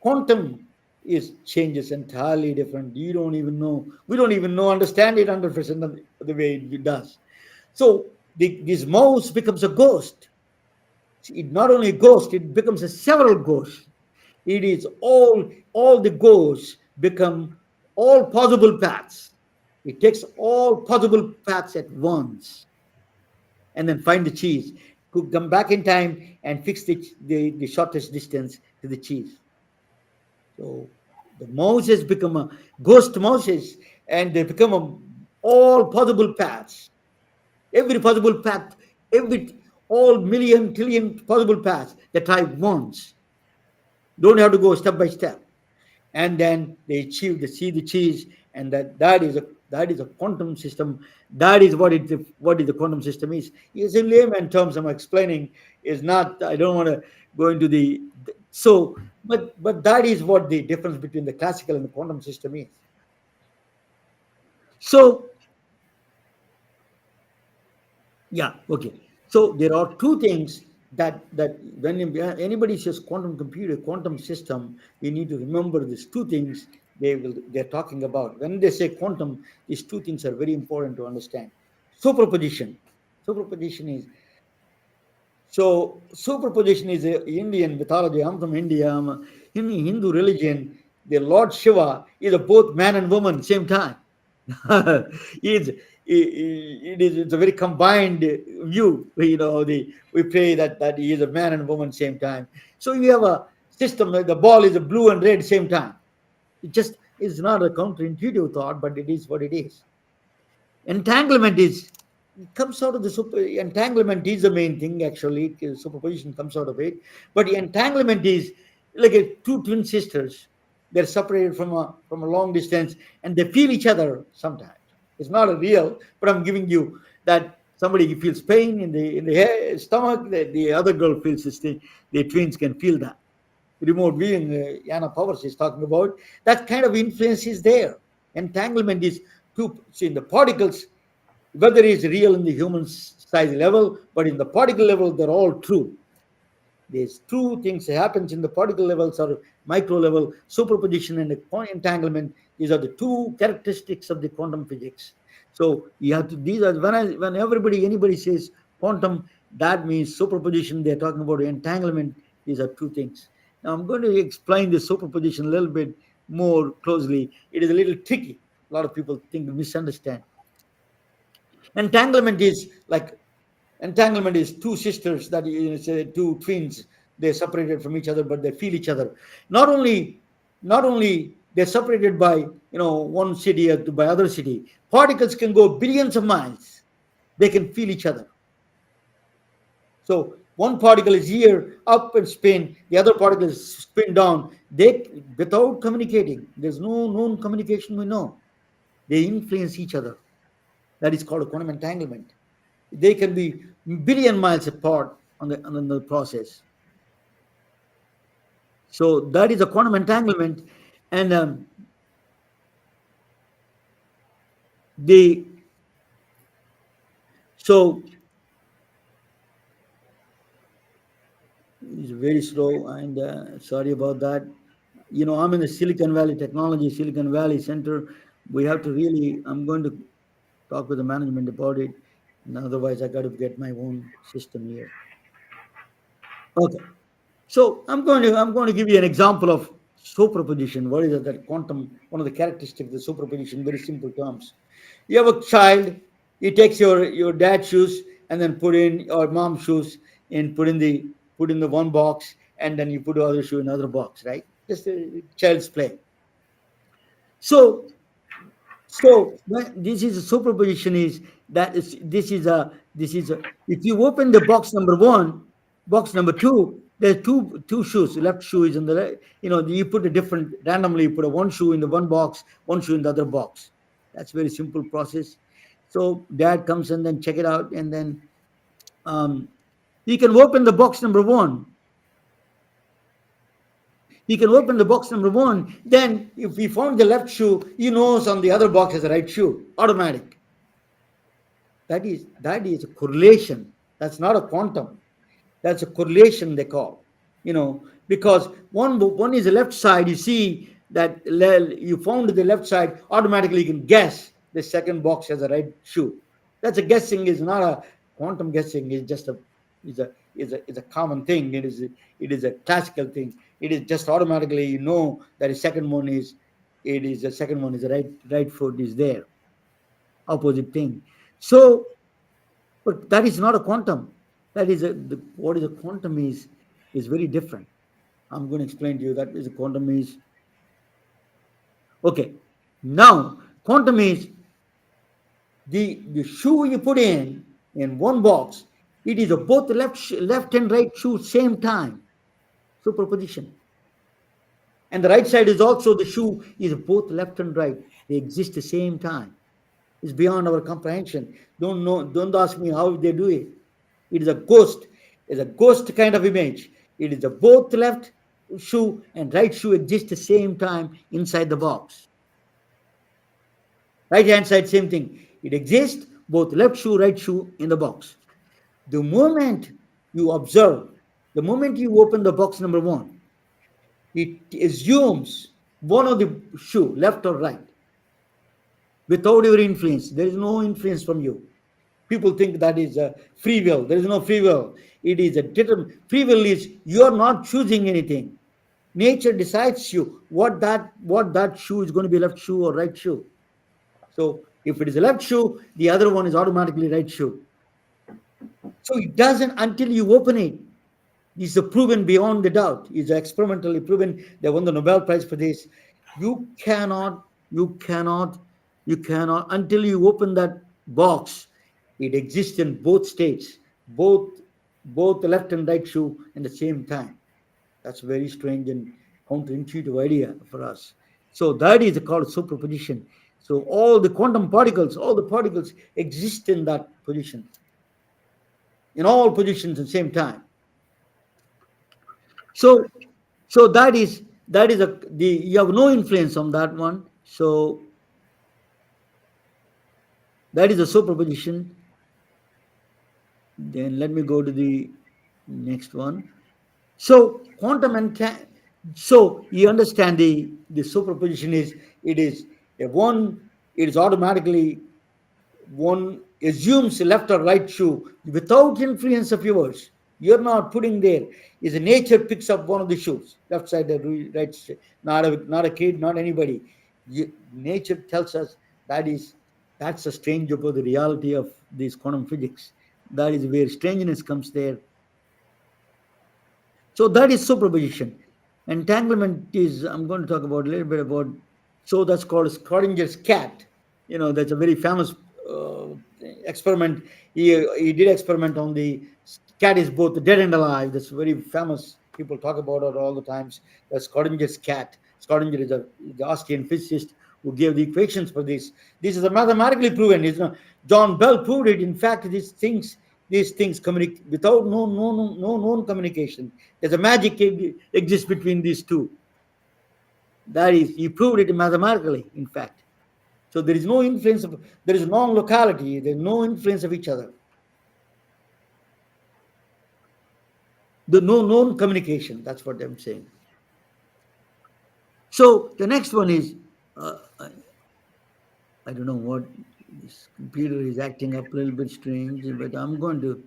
Quantum is changes entirely different. You don't even know. We don't even know understand it 100% of the way it does. So this mouse becomes a ghost. It not only a ghost, it becomes a several ghosts. It is all the ghosts become all possible paths. It takes all possible paths at once and then find the cheese. Could come back in time and fix the shortest distance to the cheese. So the mouses become a ghost mouses, and they become all possible paths, every possible path, every all million trillion possible paths the tribe wants. Don't have to go step by step, and then they achieve the see the cheese, and that is a quantum system. That is what is the quantum system is. Is in layman terms I'm explaining, is not, I don't want to go into so, but that is what the difference between the classical and the quantum system is. So yeah, okay. So there are two things that when anybody says quantum computer, quantum system, we need to remember these two things they're talking about. When they say quantum, these two things are very important to understand. Superposition. Superposition is superposition is a Indian mythology. I'm from India. In Hindu religion, the Lord Shiva is a both man and woman same time. it's, it's a very combined view. We pray that he is a man and woman same time. So you have a system like the ball is a blue and red same time. It just is not a counterintuitive thought, but it is what it is. Entanglement is comes out of the entanglement is the main thing actually. Superposition comes out of it, but entanglement is like two twin sisters. They're separated from a long distance, and they feel each other sometimes. It's not a real, but I'm giving you that somebody feels pain in the stomach, the other girl feels this thing. The twins can feel that. Remote viewing, Yana Powers is talking about, that kind of influence is there. Entanglement is two, see, in the particles, whether it's real in the human size level, but in the particle level, they're all true. There's two things that happens in the particle levels or micro level, superposition and entanglement. These are the two characteristics of the quantum physics. So you have to, these are, when anybody says quantum, that means superposition. They're talking about entanglement. These are two things. Now I'm going to explain the superposition a little bit more closely. It is a little tricky. A lot of people think misunderstand. Entanglement is like, entanglement is two sisters that say two twins. They're separated from each other, but they feel each other. Not only they're separated by one city or by other city. Particles can go billions of miles. They can feel each other. So one particle is here up and spin, the other particle is spin down. They without communicating. There's no known communication. We know they influence each other. That is called a quantum entanglement. They can be billion miles apart on the process. So that is a quantum entanglement, and the so it's very slow, and sorry about that. I'm in the Silicon Valley Technology, Silicon Valley Center. We have to really. I'm going to talk with the management about it, and otherwise I got to get my own system here. Okay. So I'm going to give you an example of superposition. What is it, that quantum? One of the characteristics of the superposition, very simple terms. You have a child. He takes your dad's shoes and then put in your mom's shoes and put in the one box, and then you put the other shoe in another box, right? Just a child's play. So this is a superposition is that is this is a if you open the box number one, box number two, there's two shoes. The left shoe is in the you put a different randomly. You put a one shoe in the one box, one shoe in the other box. That's very simple process. So dad comes and then check it out, and then um, he can open the box number one. He can open the box number one. Then if he found the left shoe, he knows on the other box is the right shoe. Automatic. That is a correlation. That's not a quantum. That's a correlation they call. Because one is the left side. You see that you found the left side. Automatically, you can guess the second box has the right shoe. That's a guessing. Is not a quantum guessing. It's just a is a common thing. It is a classical thing. It is just automatically that the second one is the second one is the right foot is there. Opposite thing. So, but that is not a quantum. That is what is a quantum is very different. I'm going to explain to you that is a quantum is. Okay. Now, quantum is the shoe you put in one box. It is a both left and right shoe same time. Superposition. And the right side is also the shoe is both left and right. They exist the same time. It's beyond our comprehension. Don't know. Don't ask me how they do it. It is a ghost. It's a ghost kind of image. It is a both left shoe and right shoe exist the same time inside the box. Right hand side, same thing. It exists both left shoe, right shoe in the box. The moment you observe, the moment you open the box number one, it assumes one of the shoe, left or right, without your influence. There is no influence from you. People think that is a free will. There is no free will. It is a free will is you are not choosing anything. Nature decides you what that shoe is going to be, left shoe or right shoe. So if it is a left shoe, the other one is automatically right shoe. So it doesn't until you open it. It's proven beyond the doubt. It's experimentally proven. They won the Nobel Prize for this. You cannot, you cannot, you cannot until you open that box. It exists in both states, both the left and right shoe at the same time. That's a very strange and counterintuitive idea for us. So that is called superposition. So all the quantum particles, all the particles exist in that position, in all positions at the same time. So that is the you have no influence on that one. So that is a superposition. Then let me go to the next one. So quantum so you understand the superposition is it is a one, it is automatically one assumes left or right shoe without influence of yours. You're not putting there. Is nature picks up one of the shoes, left side or right side. Not a kid, not anybody. Nature tells us that is that's a strange about the reality of this quantum physics. That is where strangeness comes there. So that is superposition. Entanglement is, I'm going to talk about a little bit about, so that's called Schrodinger's cat. That's a very famous uh, experiment. He did experiment on the cat is both dead and alive. That's very famous. People talk about it all the times. That's Schrodinger's cat. Schrodinger is the Austrian physicist who gave the equations for this. This is a mathematically proven. John Bell proved it. In fact, these things communicate without no known communication. There's a magic exists between these two. That is, he proved it mathematically, in fact. So there is no influence there is non-locality, there's no influence of each other. The no known communication, that's what I'm saying. So the next one is, I don't know what, this computer is acting up a little bit strange, but I'm going to.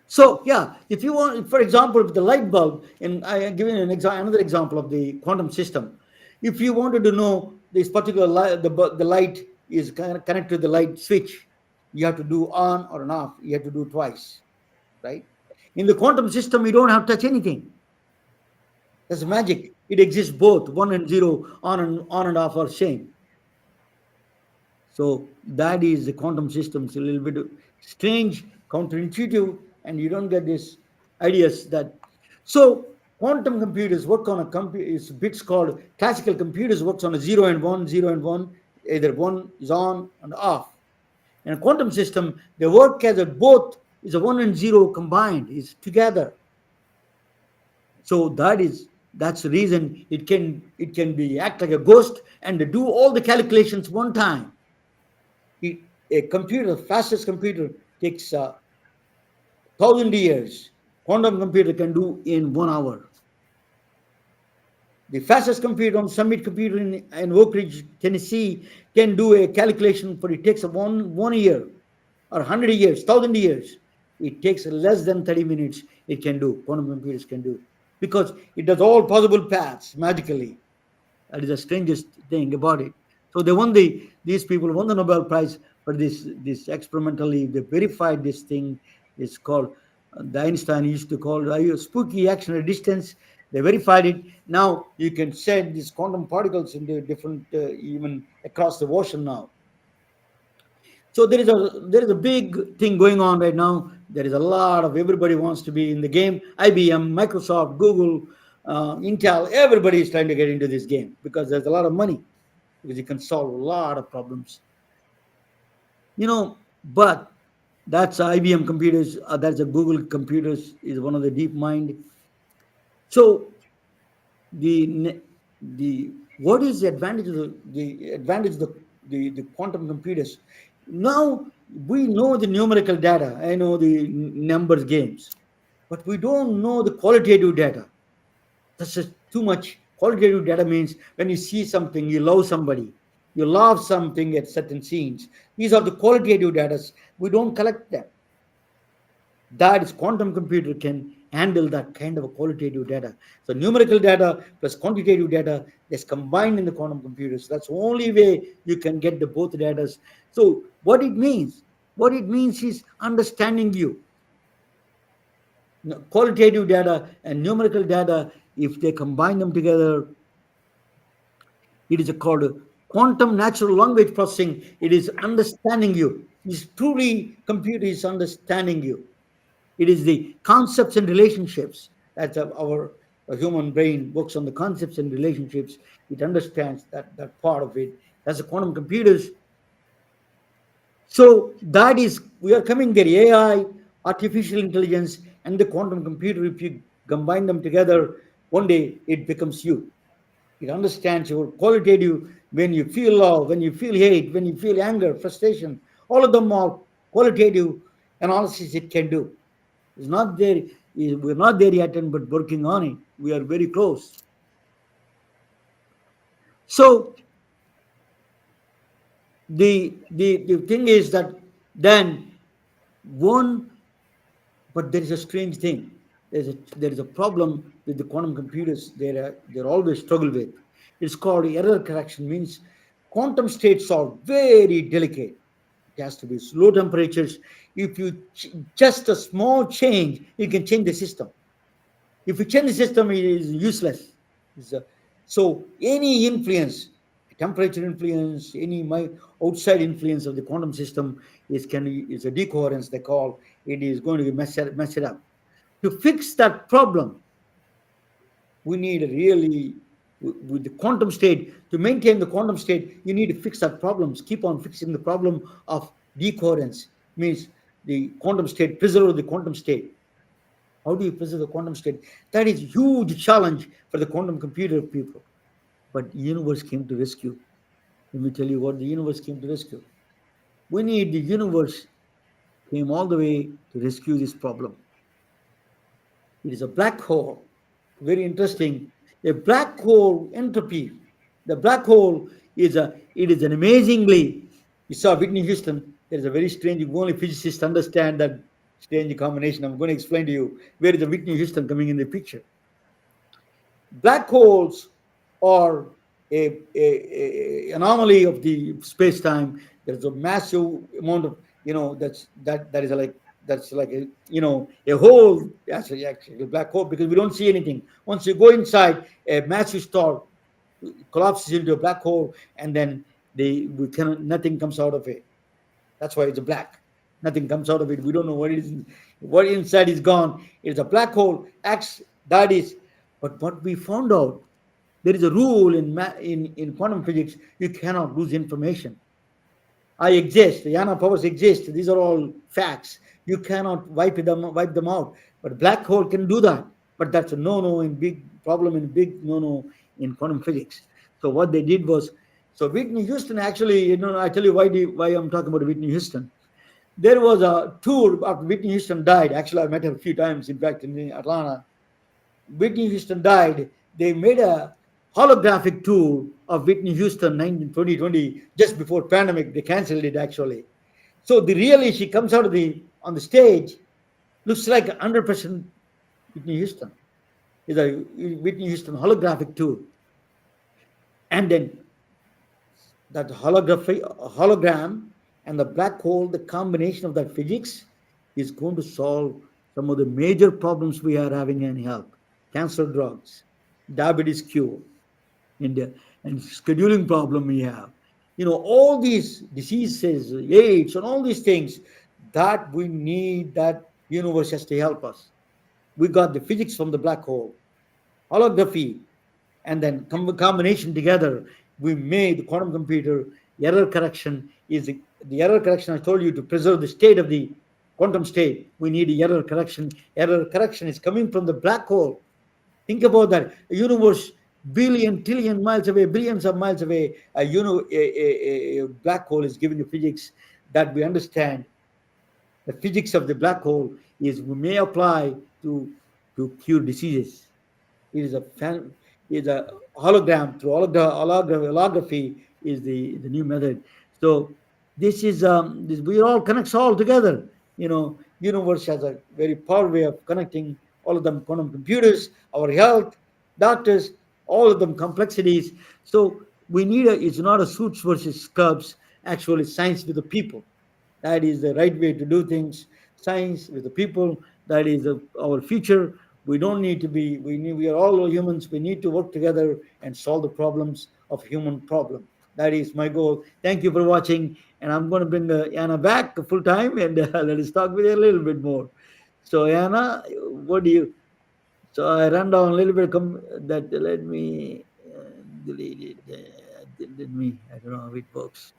So yeah, if you want, for example, if the light bulb, and I am giving another example of the quantum system. If you wanted to know this particular light, the light is connected to the light switch, you have to do on or an off. You have to do twice, right? In the quantum system, you don't have to touch anything. That's magic. It exists both one and zero, on and off are same. So that is the quantum system. It's a little bit strange, counterintuitive, and you don't get these ideas that. So quantum computers work on is bits called classical computers works on a 0 and 1, 0 and 1. Either one is on and off. In a quantum system, they work as a both is a 1 and 0 combined, is together. So that's the reason it can be act like a ghost and do all the calculations one time. A computer, the fastest computer, takes 1,000 years. Quantum computer can do in 1 hour. The fastest computer on Summit Computer in Oak Ridge, Tennessee, can do a calculation for it takes one year or 100 years, 1,000 years. It takes less than 30 minutes. It can do. Quantum computers can do because it does all possible paths magically. That is the strangest thing about it. So these people won the Nobel Prize for this experimentally. They verified this thing. It's called the Einstein used to call spooky action at distance. They verified it. Now you can send these quantum particles into different, even across the ocean now. So there is a big thing going on right now. There is a lot of everybody wants to be in the game. IBM, Microsoft, Google, Intel, everybody is trying to get into this game because there's a lot of money, because you can solve a lot of problems. But that's IBM computers. That's a Google computers is one of the deep mind. So the what is the advantage of the advantage of the quantum computers? Now we know the numerical data. I know the numbers games, but we don't know the qualitative data. That's just too much. Qualitative data means when you see something, you love somebody, you love something at certain scenes. These are the qualitative data. We don't collect them. That is, quantum computer can handle that kind of a qualitative data. So numerical data plus quantitative data is combined in the quantum computers. That's the only way you can get the both data. So what it means is understanding you. Qualitative data and numerical data, if they combine them together, it is called quantum natural language processing. It is understanding you. It's truly computer is understanding you. It is the concepts and relationships. That's our human brain works on the concepts and relationships. It understands that part of it. That's the quantum computers. So that is, we are coming there. AI, artificial intelligence, and the quantum computer. If you combine them together, one day it becomes you. It understands your qualitative, when you feel love, when you feel hate, when you feel anger, frustration. All of them are qualitative analysis it can do. It's not there. We're not there yet, but working on it. We are very close. So the thing is that then one, but there is a strange thing. There is a problem with the quantum computers. They're always struggle with. It's called error correction. Means quantum states are very delicate. It has to be low temperatures. If you just a small change, you can change the system. If you change the system, it is useless. It's so any influence, temperature influence, any outside influence of the quantum system is a decoherence. They call it is going to mess it up. To fix that problem, we need a really with the quantum state, to maintain the quantum state. You need to fix that problems. Keep on fixing the problem of decoherence. Means the quantum state, preserve the quantum state. How do you preserve the quantum state? That is a huge challenge for the quantum computer people. But the universe came to rescue. Let me tell you what the universe came to rescue. We need the universe came all the way to rescue this problem. It is a black hole. Very interesting. A black hole entropy. The black hole is an amazingly. You saw Whitney Houston. There is a very strange. Only physicists understand that strange combination. I'm going to explain to you where is the Whitney Houston coming in the picture. Black holes are a anomaly of the space time. There's a massive amount of, that is like a hole. Actually a black hole, because we don't see anything. Once you go inside, a massive star collapses into a black hole, and then we cannot nothing comes out of it. That's why it's a black. Nothing comes out of it. We don't know what it is. What inside is gone. It's a black hole. Acts that is. But what we found out, there is a rule in quantum physics. You cannot lose information. I exist. Yana powers exist. These are all facts. You cannot wipe them out. But black hole can do that. But that's a no-no in big problem in big no-no in quantum physics. So what they did was, so Whitney Houston actually, I tell you why I'm talking about Whitney Houston. There was a tour after Whitney Houston died. Actually, I met her a few times, in fact, in Atlanta. Whitney Houston died. They made a holographic tour of Whitney Houston 2020, just before pandemic. They canceled it actually. So the really she comes out of the on the stage, looks like 100% Whitney Houston. Is a Whitney Houston holographic tour, and then that hologram and the black hole, the combination of that physics is going to solve some of the major problems we are having in health. cancer drugs, diabetes cure, India, and scheduling problem we have. All these diseases, AIDS, and all these things that we need that universe has to help us. We got the physics from the black hole, holography, and then combination together, we made the quantum computer. Error correction is the error correction. I told you to preserve the state of the quantum state. We need error correction. Error correction is coming from the black hole. Think about that. A universe billion, trillion miles away, billions of miles away. A black hole is giving a physics that we understand. The physics of the black hole is we may apply to cure diseases. It is is a hologram through holography is the new method. So this is this we all connects all together. Universe has a very power way of connecting all of them. Quantum computers, our health, doctors, all of them complexities. So we need a. It's not a suits versus scrubs. Actually, science with the people. That is the right way to do things. Science with the people. That is our future. We don't need to be. We are all humans. We need to work together and solve the problems of human problem. That is my goal. Thank you for watching, and I'm going to bring Anna back full time, and let us talk with her a little bit more. So Anna, what do you? So I run down a little bit. That let me delete it. Let me. I don't know how it works.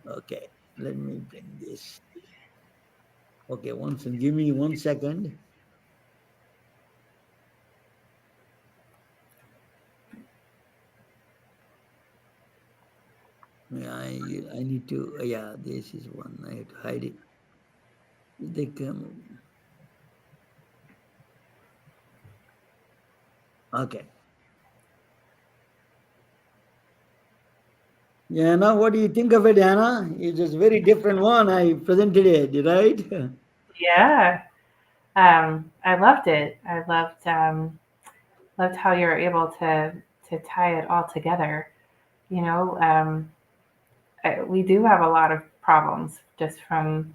Okay, let me bring this. Okay, give me 1 second. Yeah, I need to. Yeah, this is one. I have to hide it. They come. Okay. Yeah, now what do you think of it, Anna? It's just very different one. I presented it, right? Yeah. I loved it. I loved how you were able to tie it all together. You know, we do have a lot of problems just from,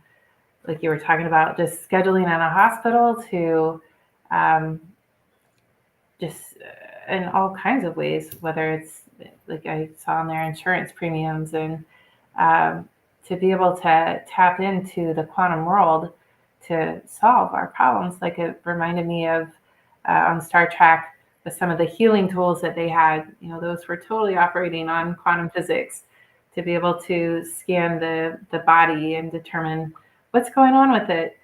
like you were talking about, just scheduling in a hospital to um, just in all kinds of ways, whether it's like I saw in their insurance premiums and um, to be able to tap into the quantum world to solve our problems. Like it reminded me of on Star Trek with some of the healing tools that they had. You know, those were totally operating on quantum physics to be able to scan the body and determine what's going on with it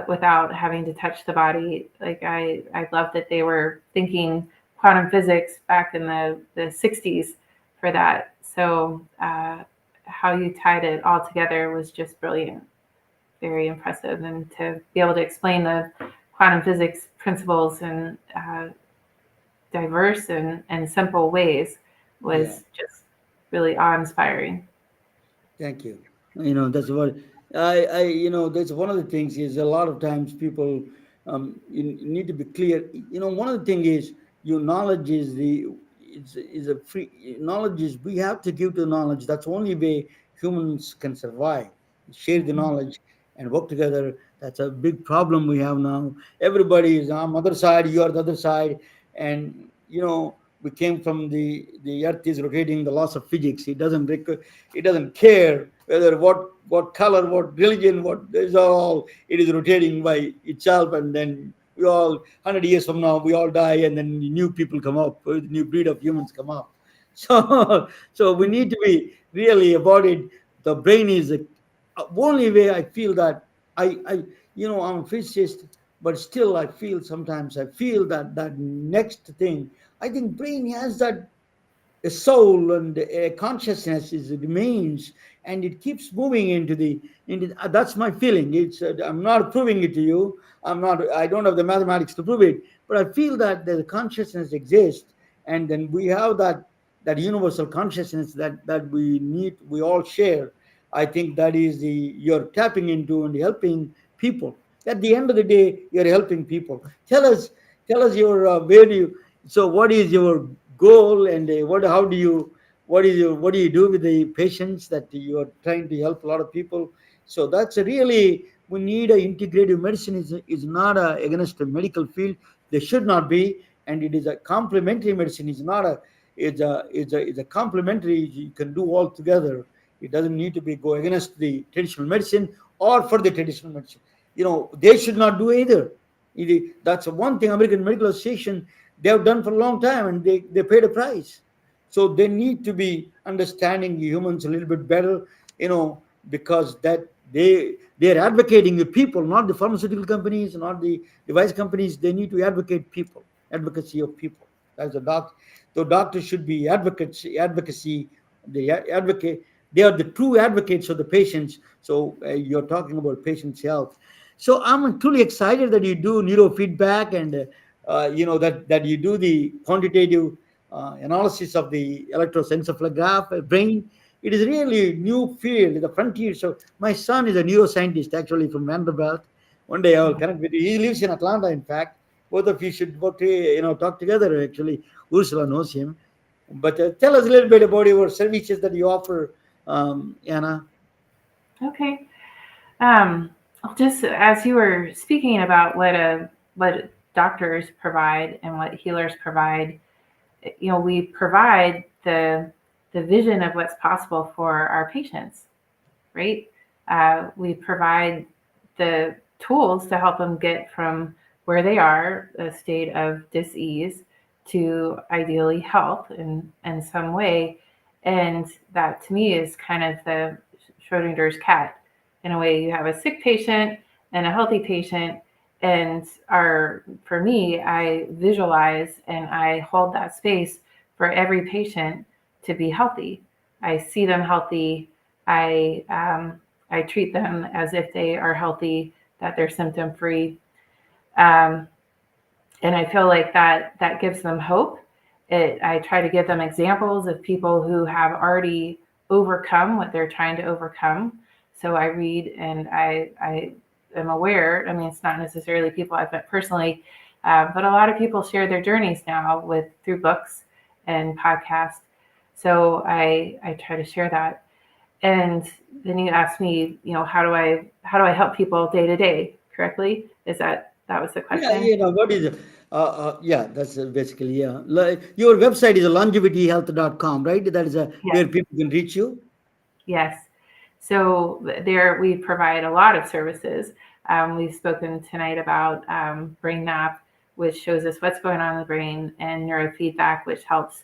without having to touch the body. Like I love that they were thinking quantum physics back in the 60s for that. So how you tied it all together was just brilliant, very impressive. And to be able to explain the quantum physics principles in diverse and simple ways Yeah. was just really awe-inspiring. Thank you. That's what that's one of the things is a lot of times people you need to be clear. One of the thing is your knowledge is a free knowledge is we have to give the knowledge. That's the only way humans can survive. Share the knowledge and work together. That's a big problem we have now. Everybody is on other side, you are the other side, and we came from the earth is rotating, the laws of physics. It doesn't care whether what color, what religion, what is all. It is rotating by itself, and then we all 100 years from now we all die, and then new people come up, new breed of humans come up. So we need to be really about it. The brain is the only way I feel that I'm a physicist, but still I feel sometimes I feel that next thing. I think brain has that a soul and a consciousness is it remains, and it keeps moving into that's my feeling. I'm not proving it to you. I don't have the mathematics to prove it, but I feel that the consciousness exists, and then we have that universal consciousness that we all share. I think that is the you're tapping into and helping people. At the end of the day, you're helping people. Tell us your where do you so what is your goal, and what do you do with the patients that you are trying to help a lot of people? So that's a really we need a integrative medicine is not against the medical field. They should not be. And it is a complementary medicine. It's not a it's a complementary. You can do all together. It doesn't need to be go against the traditional medicine or for the traditional medicine. They should not do either. That's one thing American Medical Association, they have done for a long time, and they paid a price. So they need to be understanding humans a little bit better, because that they're advocating the people, not the pharmaceutical companies, not the device companies. They need to advocate people, advocacy of people. That's a doc. The doctors should be advocacy. They advocate. They are the true advocates of the patients. So you're talking about patients' health. So I'm truly excited that you do neurofeedback, and that you do the quantitative analysis of the electroencephalograph brain. It is really a new field, the frontier. So my son is a neuroscientist, actually, from Vanderbilt. One day I will connect with you. He lives in Atlanta, in fact. Both of you should talk together. Actually, Ursula knows him. But tell us a little bit about your services that you offer, Anna. Okay. Um, just as you were speaking about what doctors provide and what healers provide, we provide the vision of what's possible for our patients, right? We provide the tools to help them get from where they are, a state of dis-ease, to ideally health in some way. And that to me is kind of the Schrodinger's cat. In a way, you have a sick patient and a healthy patient. And for me, I visualize and I hold that space for every patient to be healthy. I see them healthy. I treat them as if they are healthy, that they're symptom free. Um, and I feel like that gives them hope. I try to give them examples of people who have already overcome what they're trying to overcome. So I read and I am aware. I mean, it's not necessarily people I've met personally, but a lot of people share their journeys now through books and podcasts. So I try to share that. And then you asked me, how do I help people day to day? Correctly? That was the Yeah, question? what is it? Yeah, that's basically, yeah. Your website is longevityhealth.com, right? That is Yes. where people can reach you. Yes. So there we provide a lot of services. We've spoken tonight about Brain Map, which shows us what's going on in the brain, and neurofeedback, which helps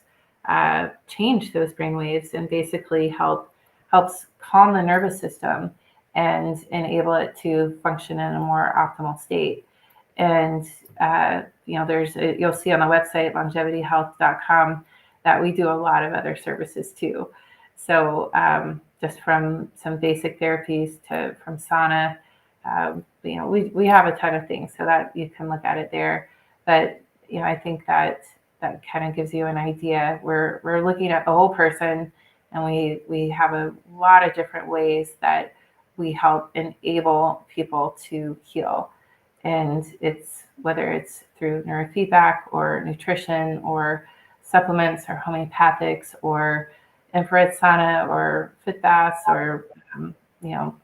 change those brain waves and basically helps calm the nervous system and enable it to function in a more optimal state. And you'll see on the website longevityhealth.com that we do a lot of other services too. So just from some basic therapies to from sauna, we have a ton of things so that you can look at it there. But I think that kind of gives you an idea. We're looking at the whole person, and we have a lot of different ways that we help enable people to heal. And it's whether it's through neurofeedback or nutrition or supplements or homeopathics or infrared sauna or fit baths or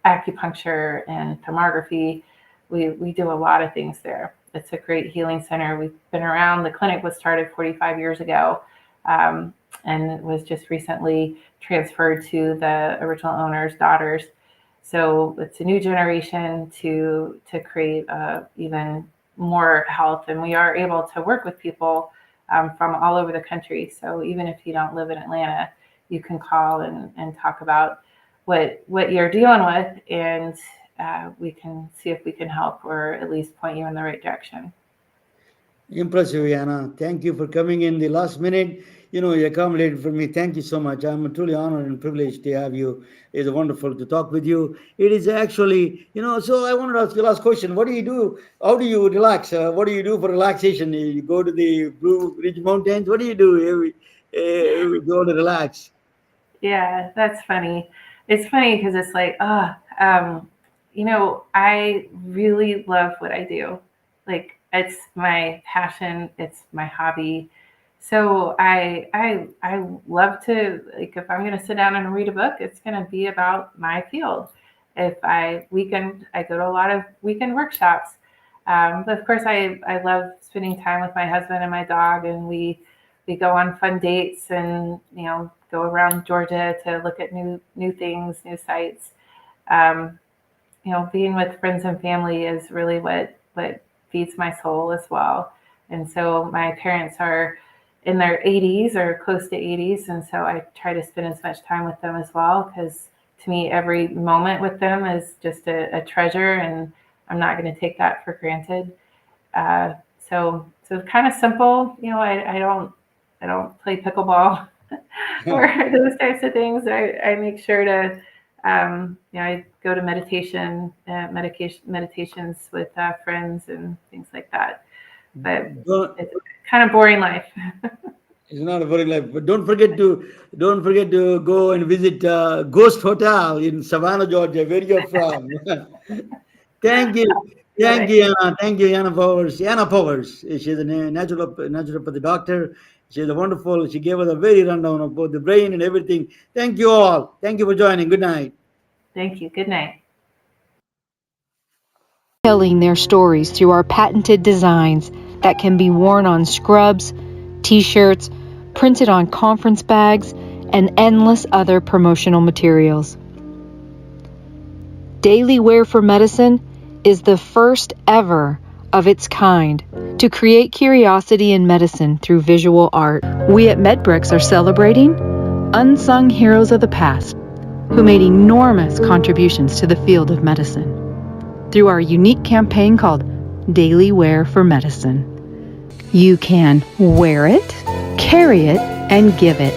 acupuncture and thermography. We do a lot of things there. It's a great healing center. We've been around. The clinic was started 45 years ago, and it was just recently transferred to the original owner's daughters. So it's a new generation to create even more health, and we are able to work with people from all over the country. So even if you don't live in Atlanta, you can call and talk about what you're dealing with, and we can see if we can help or at least point you in the right direction. Impressive, Anna. Thank you for coming in the last minute. You accommodated for me. Thank you so much. I'm truly honored and privileged to have you. It's wonderful to talk with you. It is actually, so I wanted to ask you last question. What do you do? How do you relax? What do you do for relaxation? You go to the Blue Ridge Mountains? What do you do go to relax? Yeah, that's funny. It's funny because it's like, I really love what I do. Like it's my passion, it's my hobby. So I love to, like, if I'm going to sit down and read a book, it's going to be about my field. If I go to a lot of weekend workshops. But of course, I love spending time with my husband and my dog, and we go on fun dates, and go around Georgia to look at new things, new sites. Um, Being with friends and family is really what feeds my soul as well. And so my parents are in their 80s or close to 80s, and so I try to spend as much time with them as well, because to me every moment with them is just a treasure, and I'm not going to take that for granted. Uh, so kind of simple. I don't play pickleball or those types of things. I make sure to I go to meditations with friends and things like that. But Don't- it's kind of boring life. It's not a boring life, but don't forget to go and visit Ghost Hotel in Savannah, Georgia, where you're from. Thank you. Thank you, Anna. Thank you, Anna Powers. Anna Powers. She's a naturopathy doctor. She's a wonderful. She gave us a very rundown of both the brain and everything. Thank you all. Thank you for joining. Good night. Thank you. Good night. Telling their stories through our patented designs that can be worn on scrubs, t-shirts, printed on conference bags, and endless other promotional materials. Daily Wear for Medicine is the first ever of its kind to create curiosity in medicine through visual art. We at MedBricks are celebrating unsung heroes of the past who made enormous contributions to the field of medicine through our unique campaign called Daily Wear for Medicine. You can wear it, carry it, and give it.